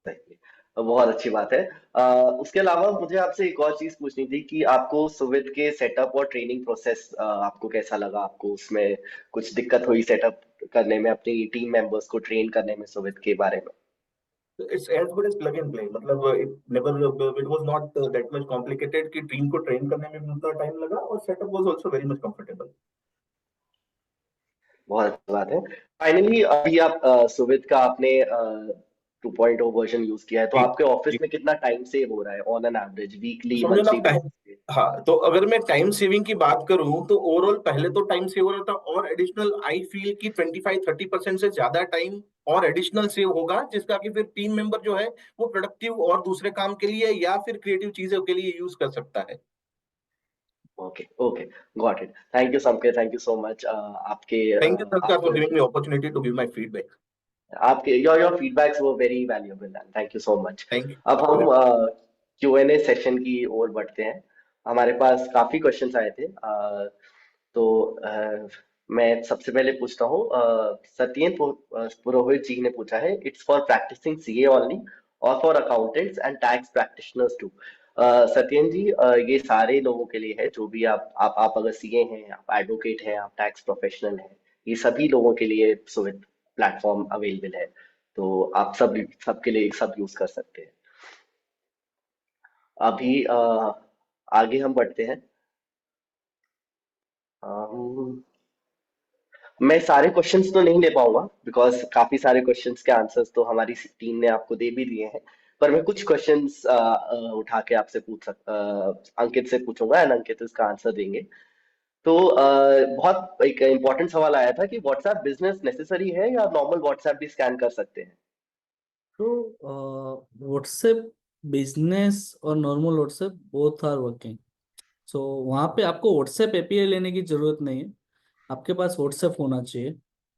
Exactly. बहुत अच्छी बात है। उसके अलावा मुझे आपसे एक और चीज पूछनी थी कि आपको सुविध के सेटअप और ट्रेनिंग प्रोसेस आपको कैसा लगा? आपको उसमें कुछ दिक्कत हुई सेटअप करने में, अपनी टीम मेंबर्स को ट्रेन करने में सुविध के बारे में? It's as good as plug and play, मतलब it was not that much complicated कि टीम को ट्रेन करने में भी उतना टाइम लगा, और setup was also very much comfortable. बहुत अच्छी बात है। फाइनली अभी आप सुविध का आपने 2.0 वर्जन यूज किया है, तो जी आपके जी। ऑफिस में कितना टाइम सेव हो रहा है ऑन एन एवरेज, वीकली समझो ना मंथली टाइम, बेसिस पे? हाँ तो अगर मैं टाइम सेविंग की बात करूं तो ओवरऑल पहले तो टाइम सेव हो रहा था, और एडिशनल आई फील कि 25-30% से ज्यादा टाइम और एडिशनल सेव होगा, जिसका कि फिर टीम मेंबर जो है वो प्रोडक्टिव और दूसरे काम के लिए या फिर क्रिएटिव चीजों के लिए यूज कर सकता है। Okay okay, got it. Thank you Samkit, thank you so much. आपके थैंक यू सर फॉर आपने giving me opportunity to give my feedback. आपके your feedbacks were very valuable, and thank you so much. Thank अब हम Q&A सेशन की ओर बढ़ते हैं। हमारे पास काफी क्वेश्चंस आए थे। तो मैं सबसे पहले पूछता हूँ। सत्येन पुरोहित जी ने पूछा है, it's for practicing CA only और for accountants and tax practitioners too? Satyen ji, ये सारे लोगों के लिए है, जो भी आप अगर सीए हैं, आप एडवोकेट हैं, आप टैक्स प्रोफेशनल हैं, ये सभी लोगों के लिए सुविधा प्लेटफॉर्म अवेलेबल है। तो आप सबके लिए सब यूज कर सकते हैं। अभी आगे हम बढ़ते हैं। अम, मैं सारे क्वेश्चंस तो नहीं ले पाऊंगा बिकॉज काफी सारे क्वेश्चंस के आंसर्स तो हमारी टीम ने आपको दे भी दिए हैं। पर मैं कुछ क्वेश्चंस उठा के आपसे अंकित से पूछूंगा एंड अंकित इसका आंसर देंगे। तो बहुत एक इम्पोर्टेंट सवाल आया था कि व्हाट्सएप बिजनेस नेसेसरी है या नॉर्मल व्हाट्सएप भी स्कैन कर सकते हैं। तो व्हाट्सएप बिजनेस और normal WhatsApp both are working. So वहाँ पे आपको व्हाट्सएप एपीआई लेने की जरूरत नहीं है। आपके पास व्हाट्सएप होना चाहिए,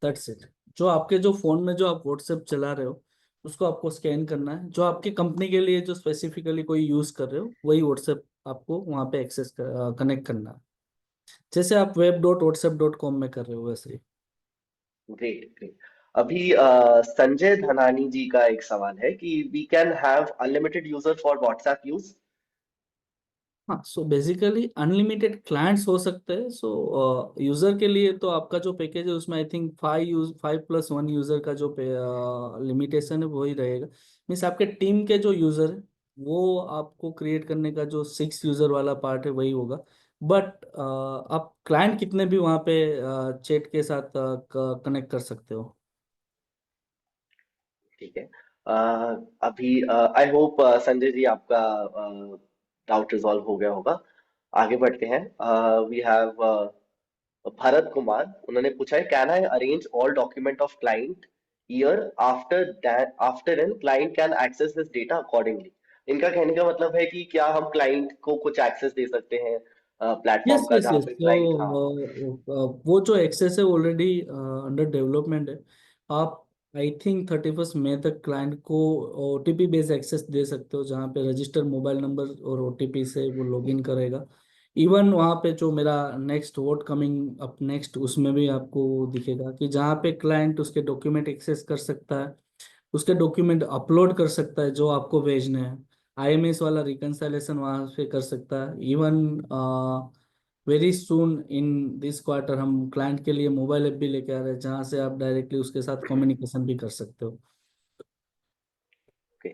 दैट्स इट। जो आपके जो फोन में जो आप व्हाट्सएप चला रहे हो उसको आपको स्कैन करना है। जो आपकी कंपनी के लिए जो स्पेसिफिकली कोई यूज कर रहे हो वही व्हाट्सएप आपको वहाँ पे कनेक्ट करना है, जैसे आप web.whatsapp.com में कर रहे हो वैसे ही। Great great. अभी संजय धनानी जी का एक सवाल है कि we can have unlimited user for WhatsApp use. हाँ, सो बेसिकली अनलिमिटेड क्लाइंट्स हो सकते हैं। सो यूजर के लिए तो आपका जो पैकेज है उसमें आई थिंक 5+1 यूजर का जो लिमिटेशन है वही रहेगा। मीन्स आपके टीम के जो यूजर है वो आपको क्रिएट करने का जो 6 यूजर वाला पार्ट है वही होगा। बट आप क्लाइंट कितने भी वहाँ पे चैट के साथ कनेक्ट कर सकते हो। ठीक है। अभी आई होप संजय जी आपका डाउट रिजॉल्व हो गया होगा। आगे बढ़ते हैं। वी हैव भरत कुमार, उन्होंने पूछा है can I arrange all document of client year after that after an client can access this data accordingly. इनका कहने का मतलब है कि क्या हम क्लाइंट को कुछ एक्सेस दे सकते हैं प्लेटफॉर्म यस का यस जहाँ यस। पे तो क्लाइंट। हाँ। वो जो एक्सेस है ऑलरेडी अंडर डेवलपमेंट है। आप आई थिंक 31 मई तक क्लाइंट को ओटीपी बेस्ड एक्सेस दे सकते हो, जहाँ पे रजिस्टर मोबाइल नंबर और ओटीपी से वो लॉगिन करेगा। इवन वहाँ पे जो मेरा next vote coming up next उसमें भी आपको दिखेगा कि जहाँ पे क्लाइंट उसके डॉक्यूमेंट एक्सेस कर सकता है, उसके डॉक्यूमेंट अपलोड कर सकता है जो आपको भेजने हैं। आईएमएस वाला रिकंसाइलेशन वहाँ पे कर सकता है। Even very soon in this quarter हम क्लाइंट के लिए मोबाइल ऐप भी लेके आ रहे हैं, जहाँ से आप डायरेक्टली उसके साथ कम्युनिकेशन भी कर सकते हो। ओके।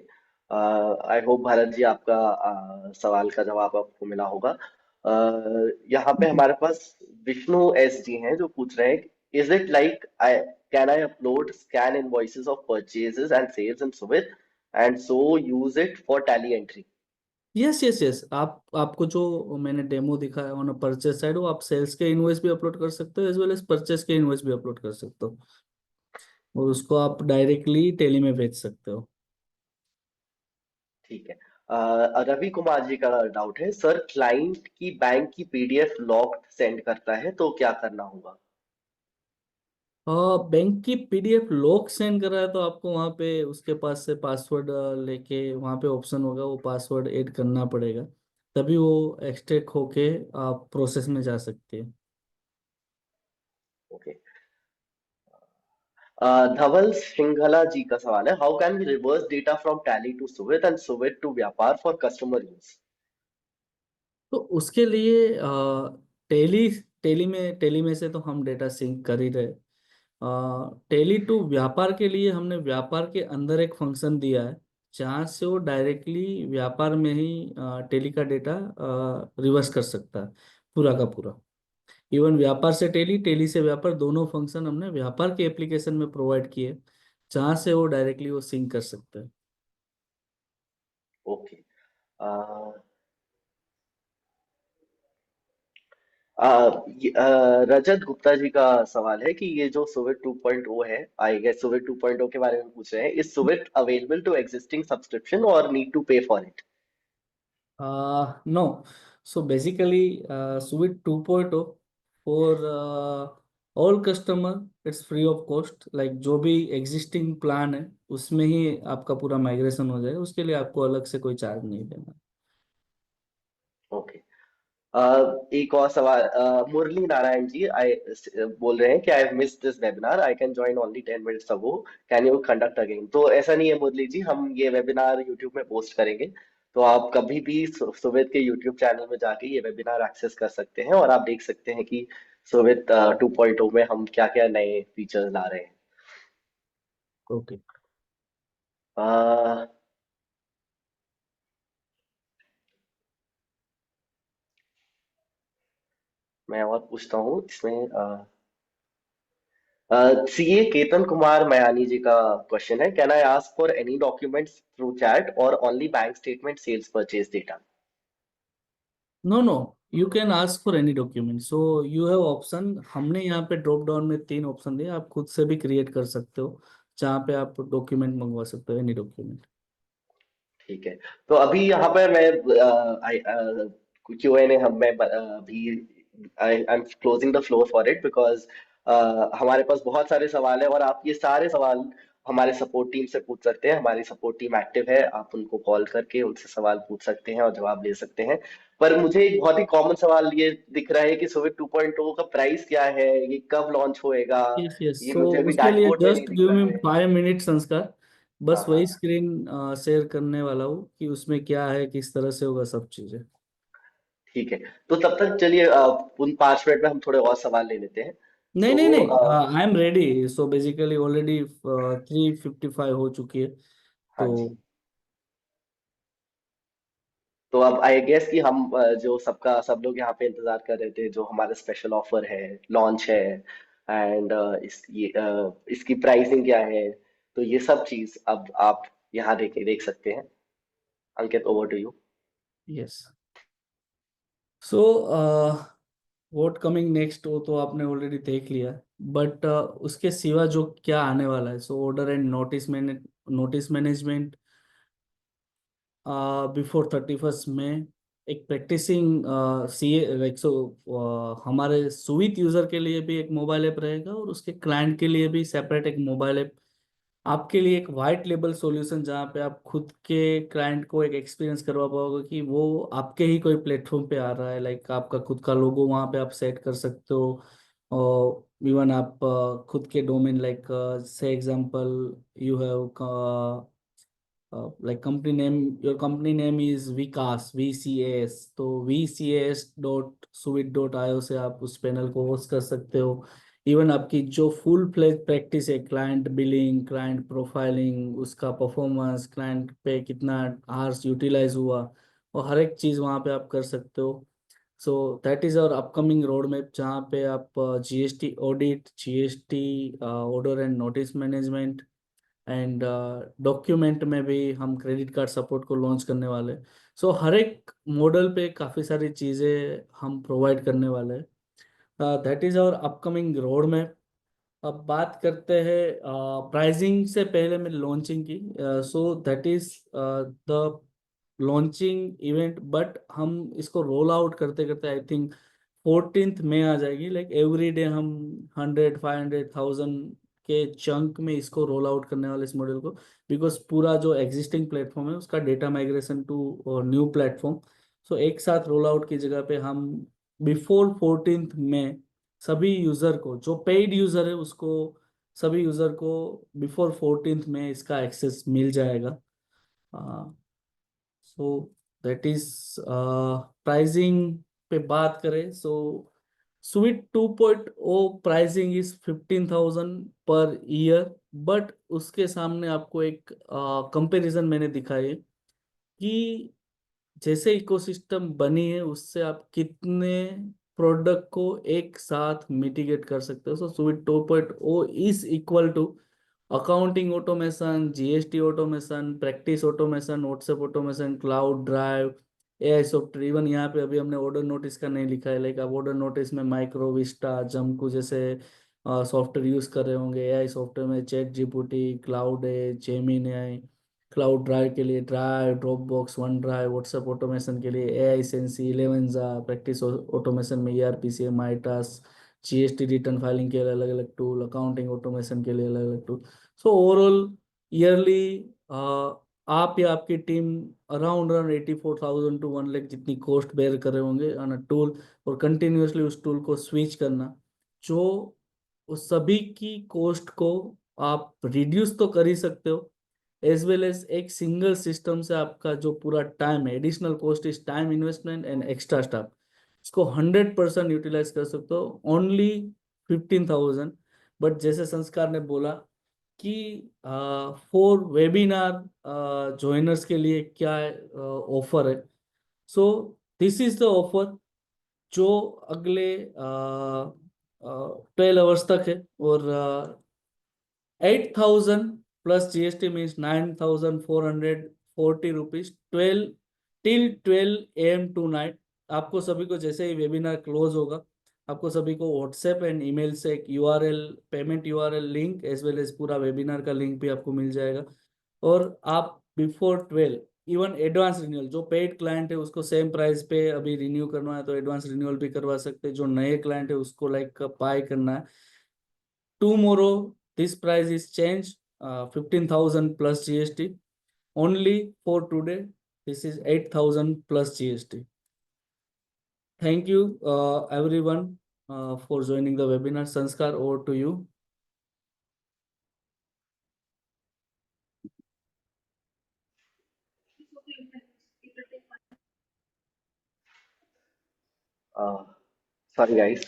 आई होप भारत जी आपका सवाल का जवाब आपको मिला होगा। यहाँ पे हमारे पास विष्णु एस जी हैं जो पूछ रहे हैं is it like I can I upload scan invoices of purchases and sales in Suvidha and so use it for Tally entry. Yes yes yes, आपको जो मैंने डेमो दिखाया ऑन परचेज साइड, वो आप सेल्स के इनवॉइस भी अपलोड कर सकते हो एज वेल एज परचेज के इनवॉइस भी अपलोड कर सकते हो, और उसको आप डायरेक्टली टेली में भेज सकते हो। ठीक है। रवि कुमार जी का डाउट है सर क्लाइंट की बैंक की पीडीएफ लॉग सेंड करता है तो क्या करना होगा। बैंक की पीडीएफ लॉक सेंड कर रहा है तो आपको वहाँ पे उसके पास से पासवर्ड लेके वहाँ पे ऑप्शन होगा, वो पासवर्ड ऐड करना पड़ेगा, तभी वो एक्सट्रैक्ट होके आप प्रोसेस में जा सकते हैं। ओके। धवल सिंघला जी का सवाल है how can we reverse data from Tally to Suvidha and Suvidha to Vyapar for customer use. तो उसके लिए टेली टेली में से तो हम डेटा सिंक कर ही रहे। टेली टू व्यापार के लिए हमने व्यापार के अंदर एक फंक्शन दिया है, जहाँ से वो डायरेक्टली व्यापार में ही टेली का डेटा रिवर्स कर सकता है, पूरा का पूरा। इवन व्यापार से टेली, टेली से व्यापार, दोनों फंक्शन हमने व्यापार के एप्लीकेशन में प्रोवाइड किए, जहाँ से वो डायरेक्टली वो सिंक कर सकते हैं। ओके। रजत गुप्ता जी का सवाल है कि ये जो सुविध 2.0 है आई गेस सुविध 2.0 के बारे में पूछ रहे हैं is Suvidha available to existing subscription और need to pay for it. No, so basically Suite 2.0 for all customer it's free of cost. Like जो भी एग्जिस्टिंग प्लान है उसमें ही आपका पूरा माइग्रेशन हो जाएगा, उसके लिए आपको अलग से कोई चार्ज नहीं देना। ओके। एक और सवाल मुरली नारायण जी आई बोल रहे हैं कि I have missed this webinar I can join only 10 minutes ago can you conduct again. तो ऐसा नहीं है मुरली जी, हम ये वेबिनार यूट्यूब में पोस्ट करेंगे तो आप कभी भी सुविध के यूट्यूब चैनल में जाके ये वेबिनार एक्सेस कर सकते हैं और आप देख सकते हैं कि सुविध 2.0 में हम क्या क्या नए फीचर्स ला रहे हैं। ओके। अ, मैं और पूछता हूँ इसमें सीए केतन कुमार मयानी जी का क्वेश्चन है, can I ask for any documents through chat और only bank statement sales purchase data? No no, you can ask for any document, so you have option. हमने यहाँ पे ड्रॉप डाउन में 3 ऑप्शन दिए, आप खुद से भी क्रिएट कर सकते हो जहाँ पे आप डॉक्यूमेंट मंगवा सकते हो, एनी डॉक्यूमेंट। ठीक है, तो अभी यहाँ पे मैं क्यू एन ए हम मैं अभी I am closing the floor for it because हमारे पास बहुत सारे सवाल है और आप ये सारे सवाल हमारे सपोर्ट टीम से पूछ सकते हैं। हमारी सपोर्ट टीम एक्टिव है, आप उनको कॉल करके उनसे सवाल पूछ सकते हैं और जवाब ले सकते हैं। पर मुझे एक बहुत ही कॉमन सवाल ये दिख रहा है कि सुविध 2.0 का प्राइस क्या है, ये कब लॉन्च होएगा? यस यस, ये सो मुझे अभी उसके लिए डैशबोर्ड में नहीं जस्ट दिख गिव रहा मी है। 5 मिनट संस्कार। हाँ बस हाँ, वही स्क्रीन शेयर करने वाला हूँ कि उसमें क्या है, किस तरह से होगा सब चीजें। ठीक है। तो तब तक चलिए उन 5 मिनट में हम थोड़े और सवाल ले लेते हैं। नहीं नहीं तो नहीं, I am ready. So basically already 3:55 हो चुकी है, हाँ तो जी, तो अब आई गेस कि हम जो सबका सब लोग यहाँ पे इंतजार कर रहे थे, जो हमारा स्पेशल ऑफर है, लॉन्च है, एंड इसकी प्राइसिंग क्या है, तो ये सब चीज अब आप यहाँ देख सकते हैं। Ankit, over to you. Yes. So what coming next वो तो आपने ऑलरेडी देख लिया, बट उसके सिवा जो क्या आने वाला है, so order and notice management before 31st में, एक प्रैक्टिसिंग सीए लाइक, सो हमारे सुविध यूजर के लिए भी एक मोबाइल ऐप रहेगा और उसके क्लाइंट के लिए भी सेपरेट एक मोबाइल ऐप। आपके लिए एक वाइट लेबल सॉल्यूशन जहाँ पे आप खुद के क्लाइंट को एक एक्सपीरियंस करवा पाओगे कि वो आपके ही कोई प्लेटफॉर्म पे आ रहा है, लाइक आपका खुद का लोगो वहाँ पे आप सेट कर सकते हो। और इवन आप खुद के डोमेन, लाइक से example, you have like company name, your company name is Vikas, VCAS, तो vcas.suite.io से आप उस पैनल को होस्ट कर सकते हो। इवन आपकी जो फुल फ्लेज प्रैक्टिस है, क्लाइंट बिलिंग, क्लाइंट प्रोफाइलिंग, उसका परफॉर्मेंस, क्लाइंट पे कितना आवर्स यूटिलाइज हुआ, और हर एक चीज़ वहाँ पे आप कर सकते हो। So that is our upcoming road map, जहाँ पे आप GST audit, GST order and notice management and document में भी हम क्रेडिट कार्ड सपोर्ट को लॉन्च करने वाले हैं। सो हर एक मॉडल पे काफ़ी सारी चीज़ें हम प्रोवाइड करने वाले हैं। That is our upcoming road map. अब बात करते हैं प्राइसिंग से पहले मैं लॉन्चिंग की। सो that is the launching event, but हम इसको रोल आउट करते करते आई थिंक 14th मई आ जाएगी। लाइक एवरी डे हम 100, 500, 1000 के चंक में इसको रोल आउट करने वाले इस मॉडल को, बिकॉज पूरा जो एग्जिस्टिंग प्लेटफॉर्म है उसका data migration to new platform. So एक साथ रोल आउट की जगह पे हम बिफोर 14th मई सभी यूजर को, जो पेड यूजर है उसको, सभी यूजर को बिफोर 14th में इसका एक्सेस मिल जाएगा। सो दैट इज प्राइसिंग पे बात करें, so sweet 2.0 pricing is 15,000 per year, but उसके सामने आपको एक कंपैरिजन मैंने दिखाई है कि जैसे इकोसिस्टम बनी है उससे आप कितने प्रोडक्ट को एक साथ मिटिगेट कर सकते हो। So Suvit 2.0 is equal to accounting automation, GST automation, practice automation, WhatsApp automation, cloud drive, AI software. Even यहाँ पे अभी हमने ऑर्डर नोटिस का नहीं लिखा है, लाइक आप ऑर्डर नोटिस में माइक्रो विस्टा, जमकू जैसे सॉफ्टवेयर यूज कर रहे होंगे। AI सॉफ्टवेयर में ChatGPT, क्लाउड है, जेमिनी, क्लाउड ड्राइव के लिए drive, drop box, one drive, WhatsApp automation के लिए AI सेंसी, इलेवेंजा, प्रैक्टिस ऑटोमेशन में ERP, माइटास, GST रिटर्न फाइलिंग के लिए अलग अलग टूल, अकाउंटिंग ऑटोमेशन के लिए अलग अलग टूल। सो ओवरऑल ईयरली आप या आपकी team around around 84,000 to 1 lakh जितनी कॉस्ट बेयर कर रहे होंगे ऑन अ टूल, और कंटिन्यूसली उस टूल को स्विच करना, जो उस सभी की कॉस्ट को आप रिड्यूस तो कर ही सकते हो, एज वेल एज एक सिंगल सिस्टम से आपका जो पूरा टाइम है, additional cost is time investment and extra staff, इसको 100% यूटिलाइज कर सकते हो ओनली 15,000। बट जैसे संस्कार ने बोला कि फॉर वेबिनार ज्वाइनर्स के लिए क्या ऑफर है, so this is the offer जो अगले 12 आवर्स तक है और 8,000 plus GST means 9,440 rupees 12 till 12 AM tonight. आपको सभी को जैसे ही वेबिनार क्लोज होगा आपको सभी को व्हाट्सएप एंड ईमेल से एक URL payment URL link as well as पूरा वेबिनार का लिंक भी आपको मिल जाएगा। और आप बिफोर 12 इवन एडवांस रिन्यूअल जो पेड क्लाइंट है उसको सेम प्राइस पे अभी रिन्यू करना है तो एडवांस रिन्यूअल भी करवा सकते हैं। जो नए क्लाइंट है उसको लाइक बाय करना है tomorrow this price is changed 15,000 plus GST only for today. This is 8,000 plus GST. Thank you everyone for joining the webinar. Sanskar, over to you. Sorry guys,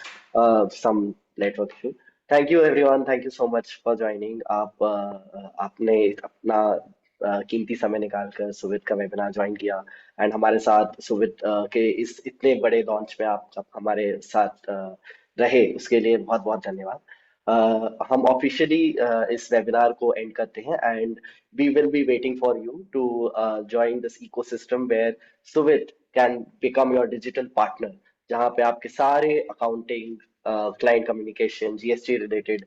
some network issue. Thank you everyone. Thank you so much for joining. आपने अपना कीमती समय निकाल कर सुवित का वेबिनार ज्वाइन किया एंड हमारे साथ सुवित के इस इतने बड़े लॉन्च में आप हमारे साथ रहे उसके लिए बहुत बहुत धन्यवाद। हम ऑफिशियली इस वेबिनार को एंड करते हैं and we will be waiting for you to join this ecosystem where Suvit can become your digital partner, जहाँ पे आपके सारे accounting, client communication, GST related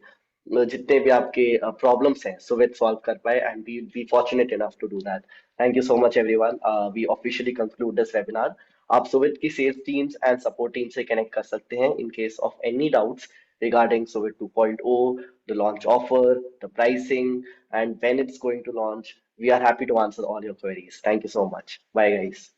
जितने भी आपके प्रॉब्लम्स हैं सुवित सॉल्व कर पाए and we be fortunate enough to do that. Thank you so much everyone. We officially conclude this webinar. आप सुवित की sales teams and support team से कनेक्ट कर सकते हैं in case of any doubts regarding Suvid 2.0, the launch offer, the pricing, and when it's going to launch. We are happy to answer all your queries. Thank you so much. Bye, guys.